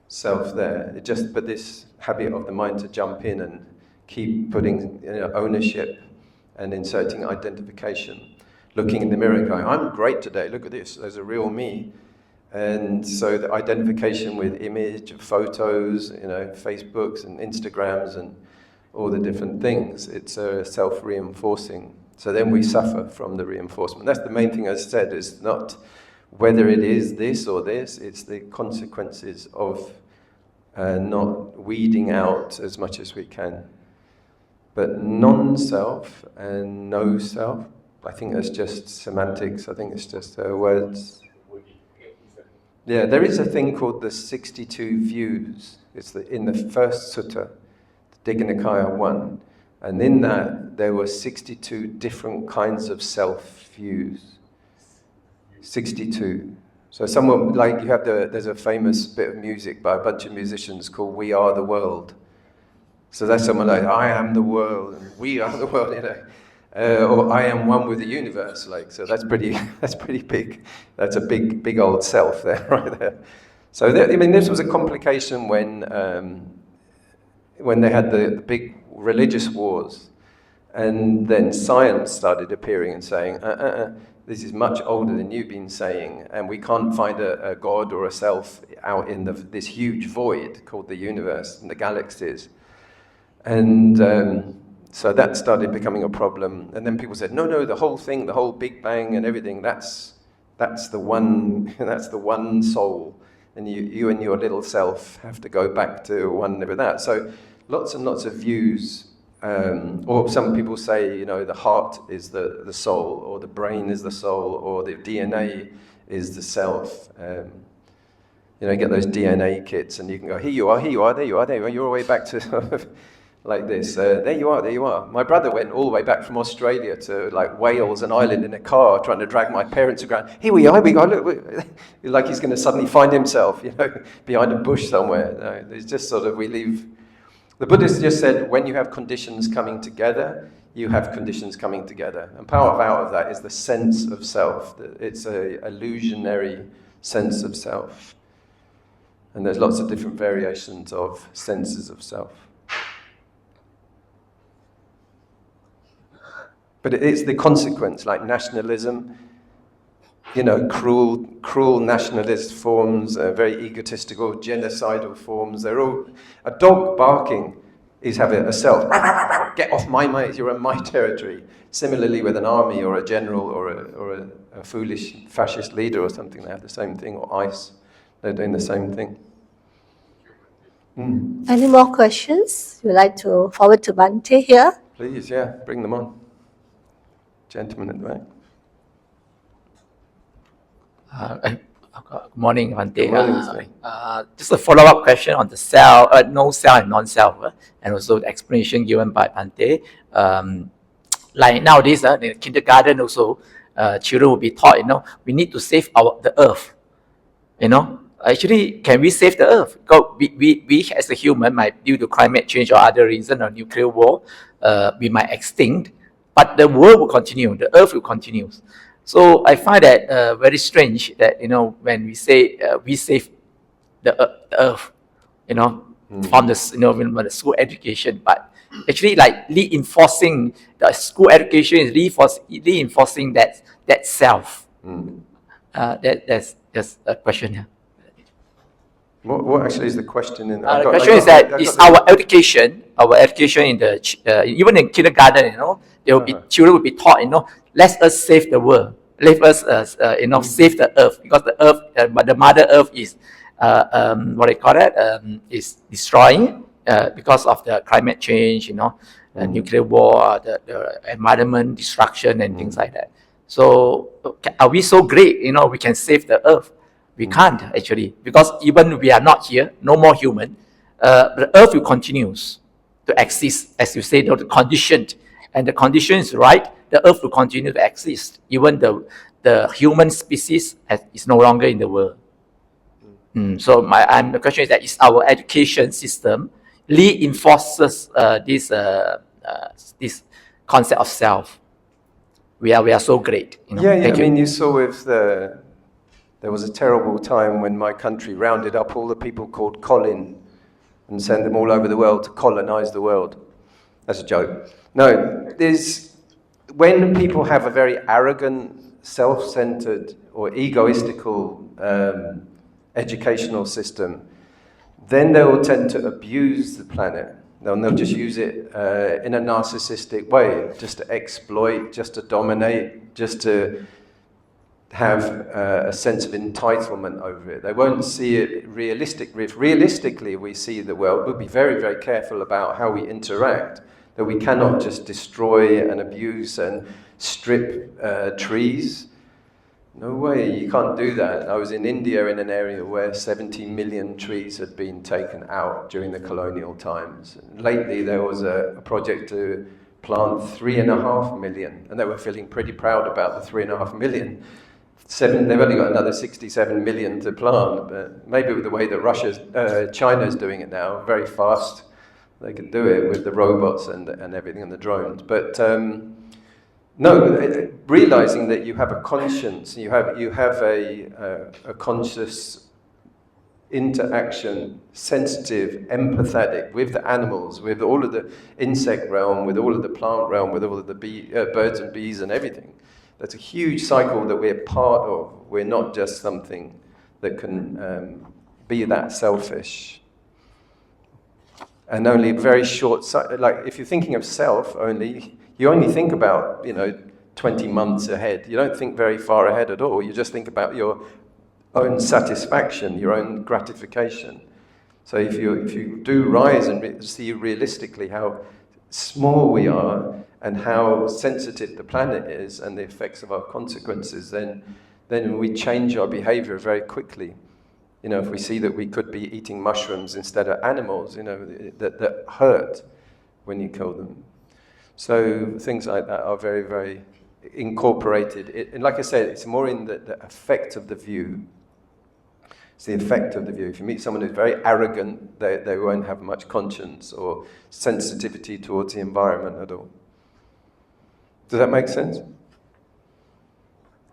self there. But this habit of the mind to jump in and keep putting ownership and inserting identification, looking in the mirror and going, I'm great today, look at this, there's a real me. And so the identification with image, photos, Facebooks and Instagrams and all the different things, it's self-reinforcing. So then we suffer from the reinforcement. That's the main thing I said, is not whether it is this or this, it's the consequences of not weeding out as much as we can. But non-self and no-self, I think that's just semantics, I think it's just words. Yeah, there is a thing called the 62 views. It's in the first sutta, Digha Nikaya 1. And in that, there were 62 different kinds of self-views. 62. So someone, like you have there's a famous bit of music by a bunch of musicians called We Are the World. So that's someone like, I am the world, and we are the world, you know. Or I am one with the universe, like, so that's pretty big. That's a big old self there, right there. So I mean, this was a complication when they had the big religious wars, and then science started appearing and saying, this is much older than you've been saying, and we can't find a God or a self out in this huge void called the universe and the galaxies. And so that started becoming a problem. And then people said, no, the whole thing, the whole Big Bang and everything, that's the one soul. And you and your little self have to go back to one with that. So lots and lots of views. Or some people say, you know, the heart is the soul, or the brain is the soul, or the DNA is the self. You know, you get those DNA kits, and you can go, here you are, there you are, there you are, you're all the way back to like this. There you are. My brother went all the way back from Australia to like Wales, an island, in a car, trying to drag my parents around. Here we are, look. Like he's going to suddenly find himself, you know, behind a bush somewhere. No, it's just sort of, we leave. The Buddhist just said, when you have conditions coming together, you have conditions coming together. And part of that is the sense of self. It's an illusionary sense of self. And there's lots of different variations of senses of self. But it's the consequence, like nationalism, you know, cruel nationalist forms, very egotistical, genocidal forms. They're all, a dog barking is having a self. Get off my mate, you're in my territory. Similarly with an army or a general or a foolish fascist leader or something, they have the same thing, or ICE, they're doing the same thing. Any more questions? You'd like to forward to Bhante here? Please, yeah, bring them on. Gentleman at the back. Good morning, Bhante. Good morning, just a follow-up question on the self, no self and non-self, and also the explanation given by Bhante. Like nowadays, in the kindergarten also, children will be taught, you know, we need to save the earth. You know, actually, can we save the earth? Because we as a human might, due to climate change or other reason or nuclear war, we might extinct, but the world will continue, the earth will continue. So I find that very strange that, you know, when we say we save the earth, you know, from the, you know, the school education, but actually like reinforcing the school education is reinforcing that self. That's just a question here. What actually is the question? The question is that is our education in the even in kindergarten, you know, there will be children will be taught, you know, let us save the world, let us you know, save the earth, because the earth, but the mother earth is what they call it, is destroying because of the climate change, you know, the nuclear war, the environment destruction and things like that. So are we so great, you know, we can save the earth? We can't actually, because even we are not here, no more human, the earth will continue to exist, as you say, the conditioned, and the condition is right, the earth will continue to exist, even the human species is no longer in the world. So the question is that is our education system reinforces this concept of self? We are so great. You know? Yeah. I mean, you saw with there was a terrible time when my country rounded up all the people called Colin and sent them all over the world to colonize the world. That's a joke. No, when people have a very arrogant, self-centered or egoistical educational system, then they will tend to abuse the planet. They'll just use it in a narcissistic way, just to exploit, just to dominate, just to have a sense of entitlement over it. They won't see it realistically. If realistically we see the world, we'll be very, very careful about how we interact, that we cannot just destroy and abuse and strip trees. No way, you can't do that. I was in India in an area where 70 million trees had been taken out during the colonial times. Lately there was a project to plant 3.5 million, and they were feeling pretty proud about the 3.5 million. They've only got another 67 million to plant, but maybe with the way that China's doing it now, very fast, they could do it with the robots and everything and the drones. But no, realizing that you have a conscience, you have a conscious interaction, sensitive, empathetic with the animals, with all of the insect realm, with all of the plant realm, with all of the birds and bees and everything. That's a huge cycle that we're part of. We're not just something that can be that selfish. And only very short, like if you're thinking of self only, you only think about, 20 months ahead. You don't think very far ahead at all. You just think about your own satisfaction, your own gratification. So if you do rise and see realistically how small we are and how sensitive the planet is and the effects of our consequences, then we change our behavior very quickly. If we see that we could be eating mushrooms instead of animals, that hurt when you kill them. So things like that are very, very incorporated. And like I said, it's more in the effect of the view. It's the effect of the view. If you meet someone who's very arrogant, they won't have much conscience or sensitivity towards the environment at all. Does that make sense?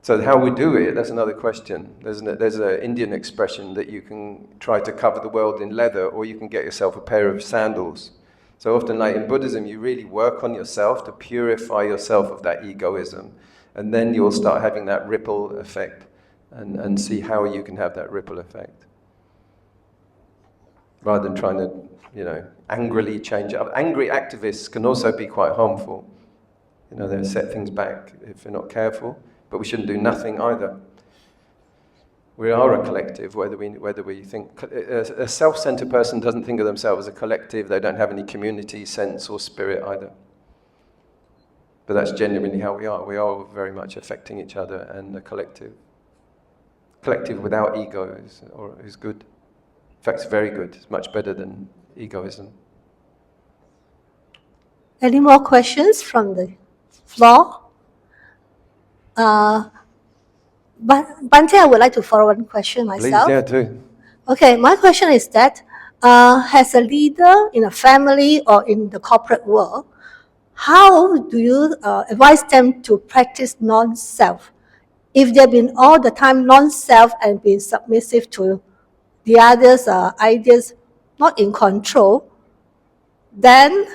So how we do it, that's another question. There's an Indian expression that you can try to cover the world in leather, or you can get yourself a pair of sandals. So often, like in Buddhism, you really work on yourself to purify yourself of that egoism, and then you'll start having that ripple effect, and see how you can have that ripple effect. Rather than trying to, angrily change it. Angry activists can also be quite harmful. They set things back if you're not careful. But we shouldn't do nothing either. We are a collective, whether we think... A self-centered person doesn't think of themselves as a collective. They don't have any community sense or spirit either. But that's genuinely how we are. We are very much affecting each other and a collective. Collective without ego is good. In fact, it's very good. It's much better than egoism. Any more questions from the floor? Bhante, I would like to follow one question myself. Please, yeah, do. Okay, my question is that, as a leader in a family or in the corporate world, how do you advise them to practice non-self? If they've been all the time non-self and been submissive to the others' ideas, not in control, then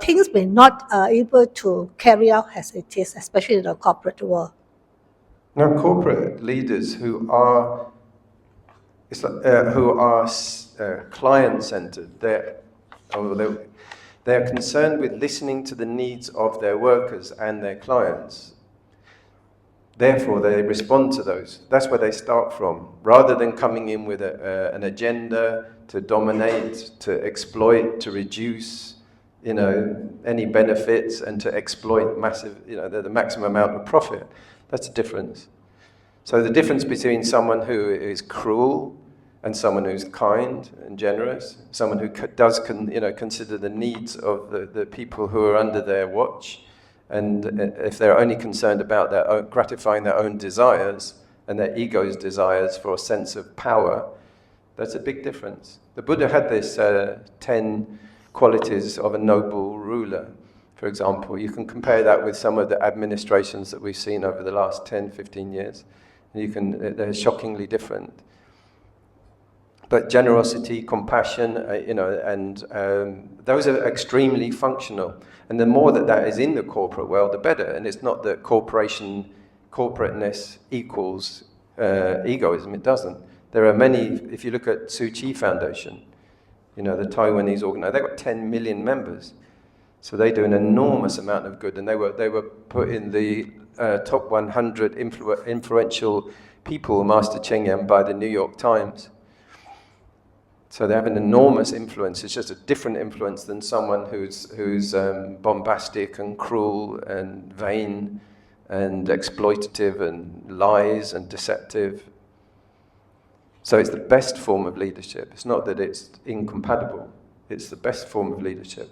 things may not able to carry out as it is, especially in the corporate world. Now, corporate leaders who are client-centered, they're concerned with listening to the needs of their workers and their clients. Therefore, they respond to those. That's where they start from. Rather than coming in with an agenda to dominate, to exploit, to reduce, any benefits and to exploit the maximum amount of profit. That's the difference. So the difference between someone who is cruel and someone who's kind and generous, someone who does consider the needs of the people who are under their watch, and if they're only concerned about gratifying their own desires and their ego's desires for a sense of power, that's a big difference. The Buddha had this 10 qualities of a noble ruler, for example. You can compare that with some of the administrations that we've seen over the last 10, 15 years. They're shockingly different. But generosity, compassion, and those are extremely functional. And the more that is in the corporate world, the better. And it's not that corporateness equals egoism. It doesn't. There are many, if you look at Tzu Chi Foundation, the Taiwanese organization, they've got 10 million members. So they do an enormous amount of good. And they were put in the top 100 influential people, Master Cheng Yen, by the New York Times. So they have an enormous influence. It's just a different influence than someone who's bombastic and cruel and vain and exploitative and lies and deceptive. So it's the best form of leadership. It's not that it's incompatible. It's the best form of leadership.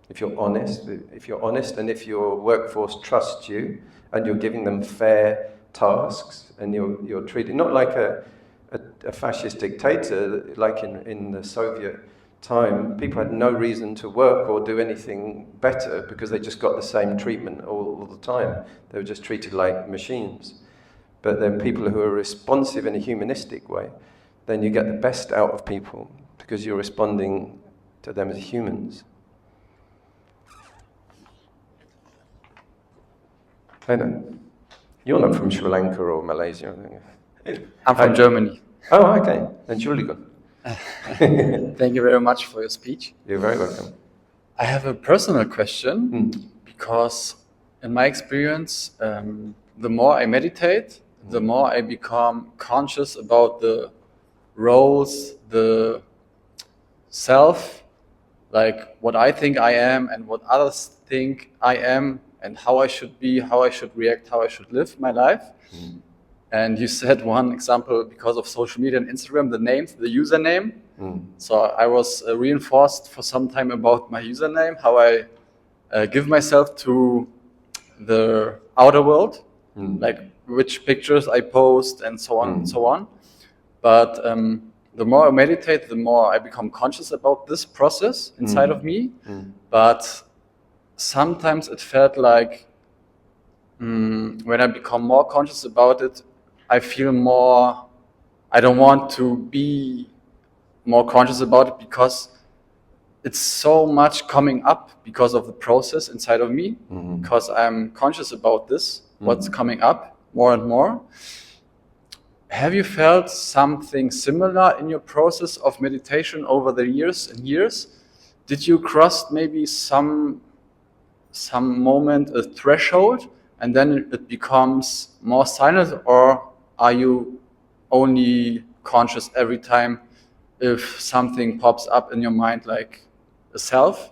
If you're honest and if your workforce trusts you and you're giving them fair tasks and you're treating, not like a fascist dictator, like in the Soviet time, people had no reason to work or do anything better because they just got the same treatment all the time. They were just treated like machines. But then people who are responsive in a humanistic way, then you get the best out of people because you're responding to them as humans. I know. You're not from Sri Lanka or Malaysia. I'm from Germany. Oh, okay. Entschuldigung. Thank you very much for your speech. You're very welcome. I have a personal question because in my experience, the more I meditate, the more I become conscious about the roles, the self, like what I think I am and what others think I am and how I should be, how I should react, how I should live my life. And you said one example because of social media and Instagram, the names, the username. So I was reinforced for some time about my username, how I give myself to the outer world, like which pictures I post and so on and so on. But the more I meditate, the more I become conscious about this process inside of me. But sometimes it felt like when I become more conscious about it, I feel more, I don't want to be more conscious about it because it's so much coming up because of the process inside of me, because I'm conscious about this, what's coming up more and more. Have you felt something similar in your process of meditation over the years and years? Did you cross maybe some moment, a threshold, and then it becomes more silent, or are you only conscious every time if something pops up in your mind like a self,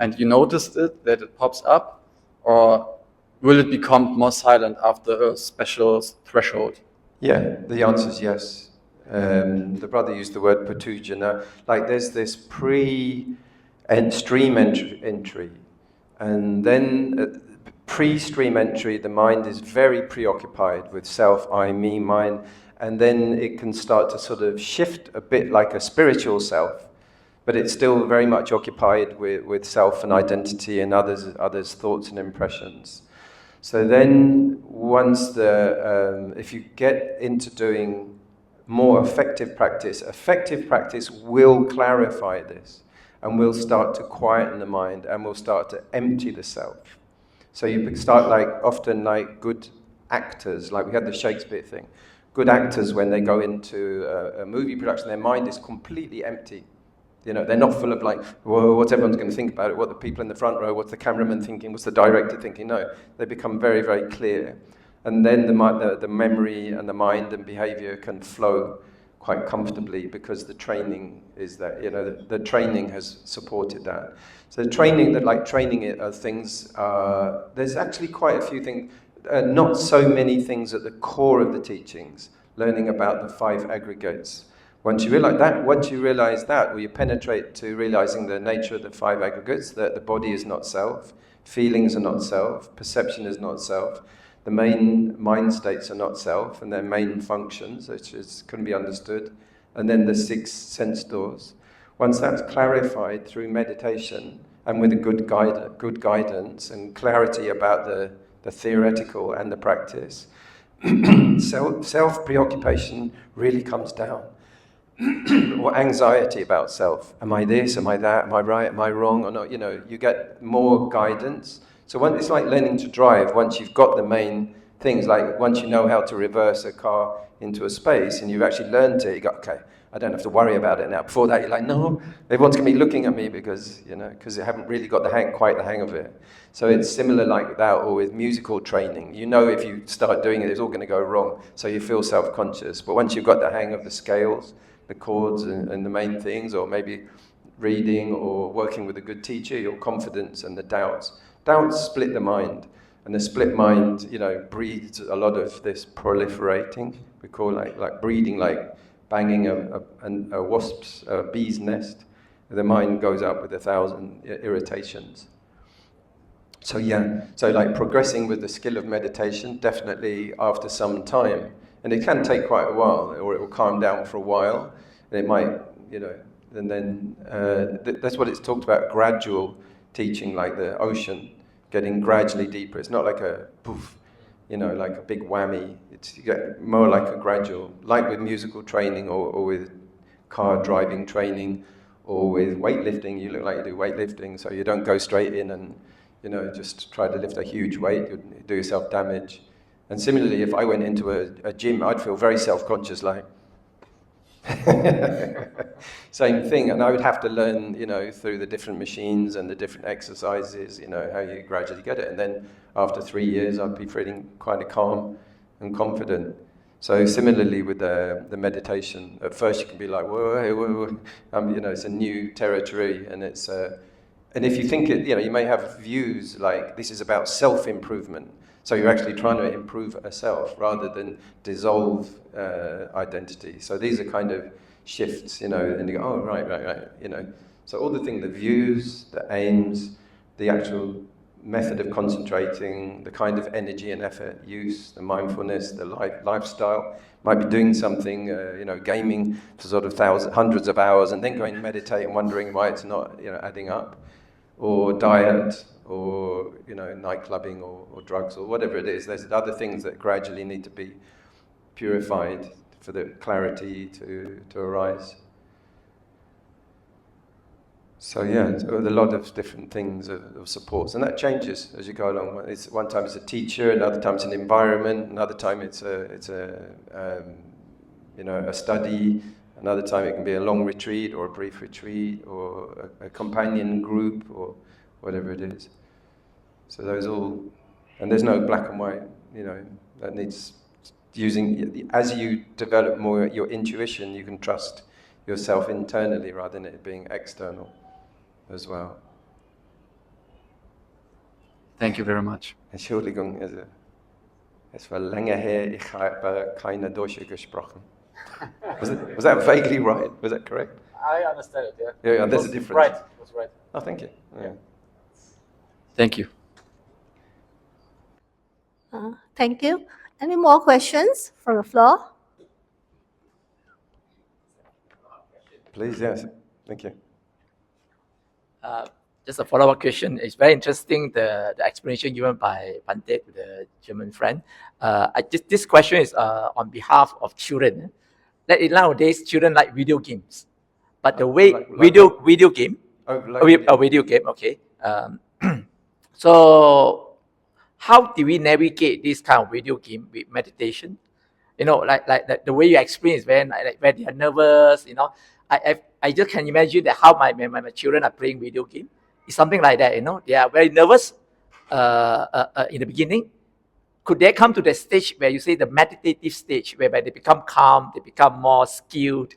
and you noticed it, that it pops up, or will it become more silent after a special threshold? Yeah, the answer is yes. The brother used the word patujana. Like there's this pre-stream entry, and then pre-stream entry, the mind is very preoccupied with self, I, me, mine, and then it can start to sort of shift a bit like a spiritual self, but it's still very much occupied with self and identity and others' thoughts and impressions. So then once if you get into doing more effective practice will clarify this and will start to quieten the mind and will start to empty the self. So you start often like good actors, like we had the Shakespeare thing. Good actors, when they go into a movie production, their mind is completely empty. You know, they're not full of well, what's everyone's going to think about it, what the people in the front row, what's the cameraman thinking, what's the director thinking. No, they become very, very clear. And then the memory and the mind and behavior can flow quite comfortably because the training is that, the training has supported that. So training it are things, there's actually quite a few things, not so many things at the core of the teachings, learning about the 5 aggregates. Once you realize that, well, you penetrate to realizing the nature of the 5 aggregates, that the body is not self, feelings are not self, perception is not self, the main mind states are not self, and their main functions, which can be understood, and then the 6 sense doors. Once that's clarified through meditation, and with a good guidance and clarity about the theoretical and the practice, self-preoccupation really comes down. Or anxiety about self. Am I this? Am I that? Am I right? Am I wrong? Or not? You get more guidance. So it's like learning to drive. Once you've got the main things, like once you know how to reverse a car into a space and you've actually learned it, you go, okay, I don't have to worry about it now. Before that, you're like, no, everyone's going to be looking at me because they haven't really got quite the hang of it. So it's similar like that, or with musical training. If you start doing it, it's all going to go wrong. So you feel self-conscious. But once you've got the hang of the scales, the chords and the main things, or maybe reading or working with a good teacher, your confidence and the doubts. Doubts split the mind. And the split mind, you know, breeds a lot of this proliferating. We call like breeding, like banging a wasp's, a bee's nest. The mind goes up with 1,000 irritations. So yeah, so like progressing with the skill of meditation, definitely after some time, and it can take quite a while, or it will calm down for a while, and it might, you know, and then that's what it's talked about, gradual teaching, like the ocean, getting gradually deeper. It's not like a poof, you know, like a big whammy. It's more like a gradual, like with musical training or with car driving training or with weightlifting. You look like you do weightlifting, so you don't go straight in and, you know, just try to lift a huge weight. You'd do yourself damage. And similarly, if I went into a gym, I'd feel very self-conscious, like, same thing, and I would have to learn, you know, through the different machines and the different exercises, you know, how you gradually get it. And then after 3 years, I'd be feeling quite calm and confident. So similarly with the meditation, at first you can be like, whoa, you know, it's a new territory, and it's and if you think it, you know, you may have views like this is about self-improvement. So you're actually trying to improve a self rather than dissolve identity. So these are kind of shifts, you know, and you go, oh, right, you know. So all the things, the views, the aims, the actual method of concentrating, the kind of energy and effort use, the mindfulness, the lifestyle. Might be doing something, you know, gaming for sort of hundreds of hours and then going and meditate and wondering why it's not, you know, adding up. Or diet, or, you know, night clubbing, or drugs, or whatever it is. There's other things that gradually need to be purified for the clarity to arise. So yeah, so a lot of different things of supports, and that changes as you go along. It's one time it's a teacher, another time it's an environment, another time it's a you know, a study. Another time it can be a long retreat or a brief retreat or a companion group or whatever it is. So those all, and there's no black and white, you know, that needs using, as you develop more your intuition, you can trust yourself internally rather than it being external as well. Thank you very much. Entschuldigung, es war länger her, ich habe keine Deutsche gesprochen. Was that vaguely right? Was that correct? I understand it, yeah. Yeah, there's a difference. Right, it was right. Oh, thank you. Yeah. Thank you. Thank you. Any more questions from the floor? Please, yes. Thank you. Just a follow-up question. It's very interesting, the explanation given by Bhante to the German friend. This question is on behalf of children. That nowadays, children like video games. But the way video game, a video game, okay. So how do we navigate this kind of video game with meditation? You know, like the way you explain is when they are nervous, you know. I just can imagine that how my children are playing video game. It's something like that, you know. They are very nervous in the beginning. Could they come to the stage where you say the meditative stage, whereby they become calm, they become more skilled,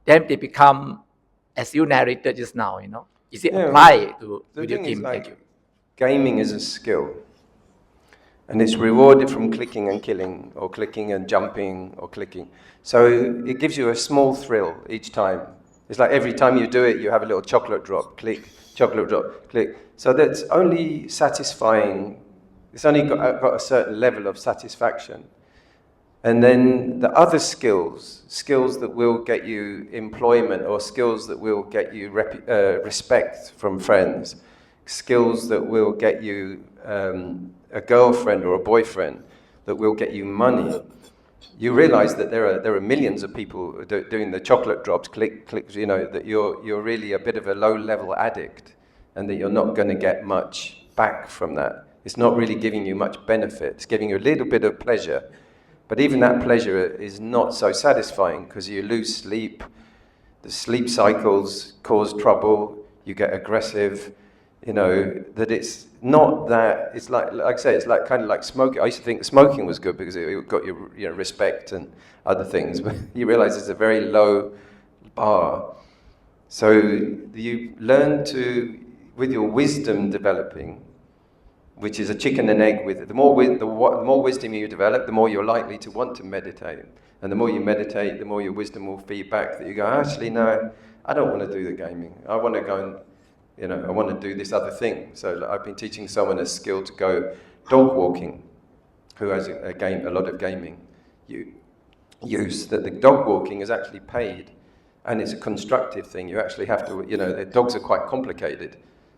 then they become, as you narrated just now, you know? Is it applied to video game? Thank you. Gaming is a skill. And it's rewarded from clicking and killing, or clicking and jumping, or clicking. So it gives you a small thrill each time. It's like every time you do it, you have a little chocolate drop, click, chocolate drop, click. So that's only satisfying. It's only got a certain level of satisfaction. And then the other skills that will get you employment, or skills that will get you respect from friends, skills that will get you a girlfriend or a boyfriend, that will get you money. You realize that there are millions of people doing the chocolate drops, clicks, you know, that you're really a bit of a low-level addict, and that you're not going to get much back from that. It's not really giving you much benefit. It's giving you a little bit of pleasure. But even that pleasure is not so satisfying, because you lose sleep. The sleep cycles cause trouble. You get aggressive. You know, that it's not that, it's like I say, it's like kind of like smoking. I used to think smoking was good because it got you, you know, respect and other things, but you realize it's a very low bar. So you learn to, with your wisdom developing, which is a chicken and egg with it. The more wisdom you develop, the more you're likely to want to meditate. And the more you meditate, the more your wisdom will feed back that you go, actually, no, I don't want to do the gaming. I want to go and, I want to do this other thing. So I've been teaching someone a skill to go dog walking, who has a lot of gaming use, that the dog walking is actually paid, and it's a constructive thing. You actually have to, the dogs are quite complicated.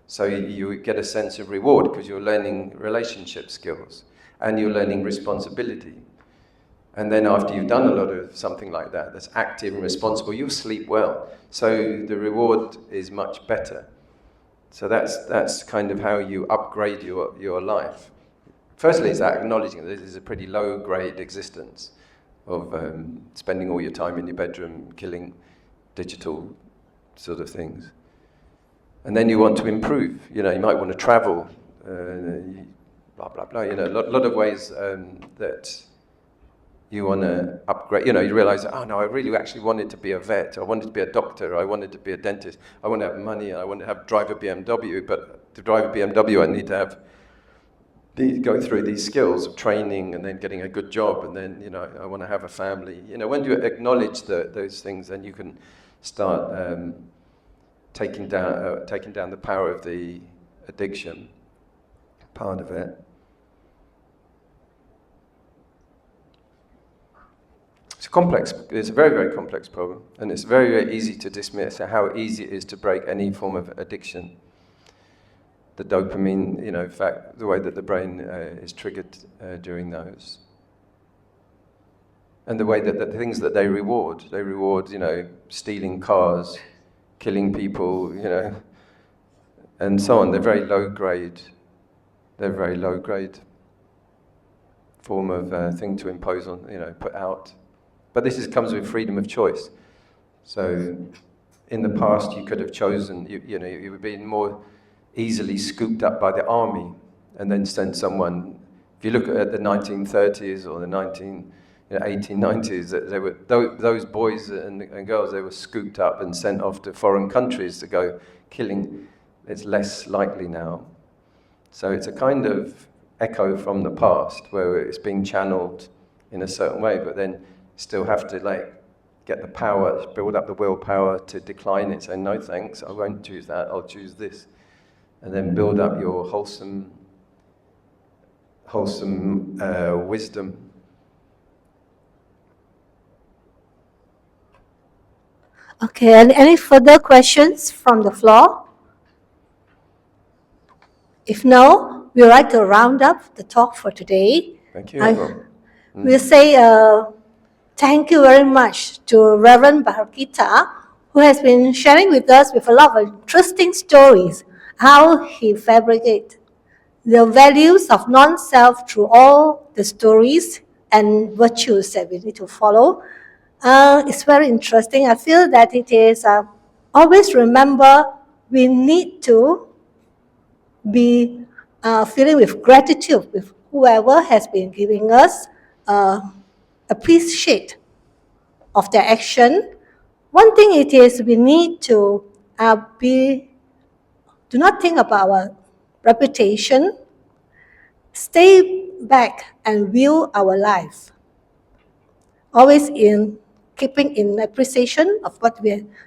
So you get a sense of reward because you're learning relationship skills and you're learning responsibility. And then after you've done a lot of something like that, that's active and responsible, you'll sleep well. So the reward is much better. So that's kind of how you upgrade your life. Firstly, it's acknowledging that this is a pretty low-grade existence of spending all your time in your bedroom, killing digital sort of things. And then you want to improve. You might want to travel, blah, blah, blah. A lot of ways that you want to upgrade. You realize, oh no, I really actually wanted to be a vet. I wanted to be a doctor. I wanted to be a dentist. I want to have money. I want to drive a BMW. But to drive a BMW, I need to go through these skills of training and then getting a good job. And then, I want to have a family. When you acknowledge those things, then you can start taking down the power of the addiction, part of it. It's a very, very complex problem, and it's very, very easy to dismiss how easy it is to break any form of addiction. The dopamine, in fact, the way that the brain is triggered during those. And the way that the things that they reward, stealing cars, killing people, and so on. They're very low grade form of thing to impose on, put out. But this comes with freedom of choice. So in the past, you could have chosen, you would be more easily scooped up by the army and then sent someone. If you look at the 1930s or the 1890s, they were those boys and girls. They were scooped up and sent off to foreign countries to go killing. It's less likely now. So it's a kind of echo from the past where it's being channeled in a certain way, but then still have to get the power, build up the willpower to decline it. Say no, thanks. I won't choose that. I'll choose this, and then build up your wholesome wisdom. Okay, and any further questions from the floor? If no, we would like to round up the talk for today. Thank you. We'll say thank you very much to Reverend Bhagavad, who has been sharing with us with a lot of interesting stories, how he fabricates the values of non-self through all the stories and virtues that we need to follow. It's very interesting. I feel that it is always remember we need to be feeling with gratitude with whoever has been giving us appreciate of their action. One thing it is we need to do not think about our reputation, stay back and view our life. Always keeping in appreciation of what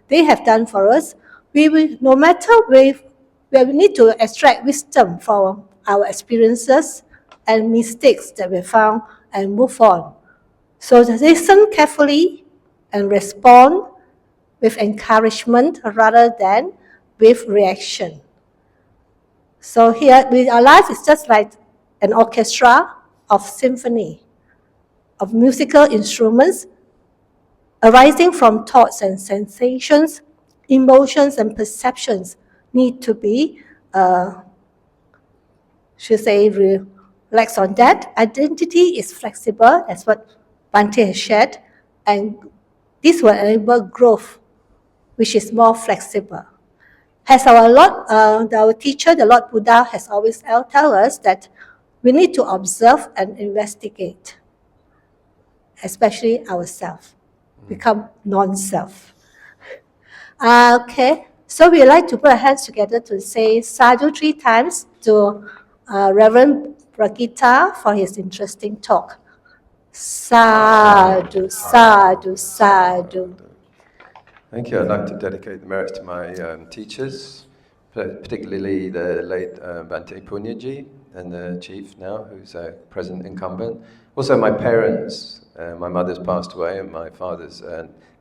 they have done for us. We will, no matter where we need to extract wisdom from our experiences and mistakes that we found and move on. So listen carefully and respond with encouragement rather than with reaction. So here, our life is just like an orchestra of symphony, of musical instruments arising from thoughts and sensations, emotions and perceptions need to be, relax on that. Identity is flexible, that's what Bhante has shared, and this will enable growth, which is more flexible. As our teacher, the Lord Buddha, has always tell us that we need to observe and investigate, especially ourselves, become non-self. Okay, so we like to put our hands together to say sadhu 3 times to Reverend Rakita for his interesting talk. Sadhu, sadhu, sadhu. Thank you. I'd like to dedicate the merits to my teachers, particularly the late Bhante Punyaji and the chief now, who's a present incumbent. Also my parents. My mother's passed away and my father's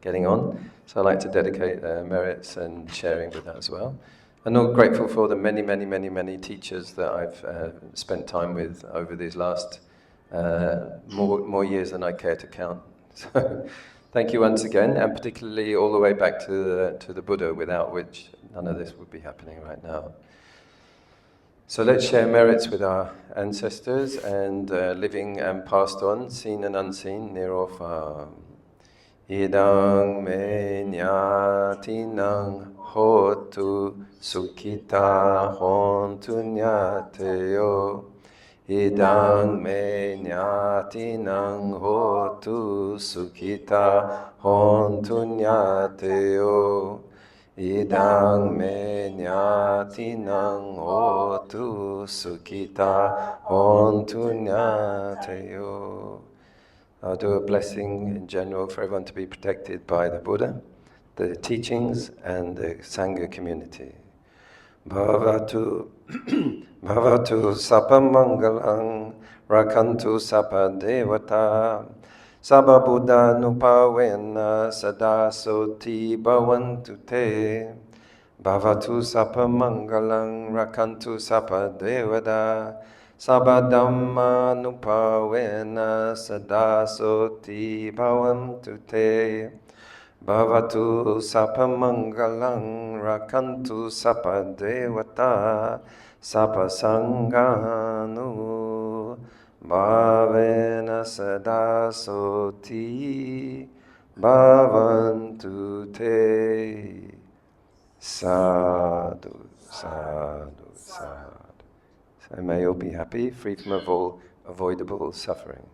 getting on. So I'd like to dedicate merits and sharing with that as well. And I'm grateful for the many, many, many, many teachers that I've spent time with over these last more years than I care to count. So thank you once again, and particularly all the way back to the Buddha, without which none of this would be happening right now. So let's share merits with our ancestors and living and passed on, seen and unseen, near or far. Idang me nyatinang hotu sukhita hontu nyateyo. Idang me nyatinang hotu sukhita hontu nyateyo. Idang me nyatinang hotu sukhita hontu nyateyo. I'll do a blessing in general for everyone to be protected by the Buddha, the teachings, and the Sangha community. Bhavatu Bhavatu Sapa Mangalang Rakantu Sapa Devata Sapa Buddha Nupawena Sada Soti Bhavantu Te Bhavatu Sapa Mangalang Rakantu Sapa Devata Saba Dhamma Nupawena Sada Soti Bhavantu Te Bhavatu Sapa Mangalang Rakantu Sapa Devata Sapa Sanganu Bhavena Sada Soti Bhavantu Te. Sadhu, sadhu, sadhu. So may you all be happy, free from all avoidable suffering.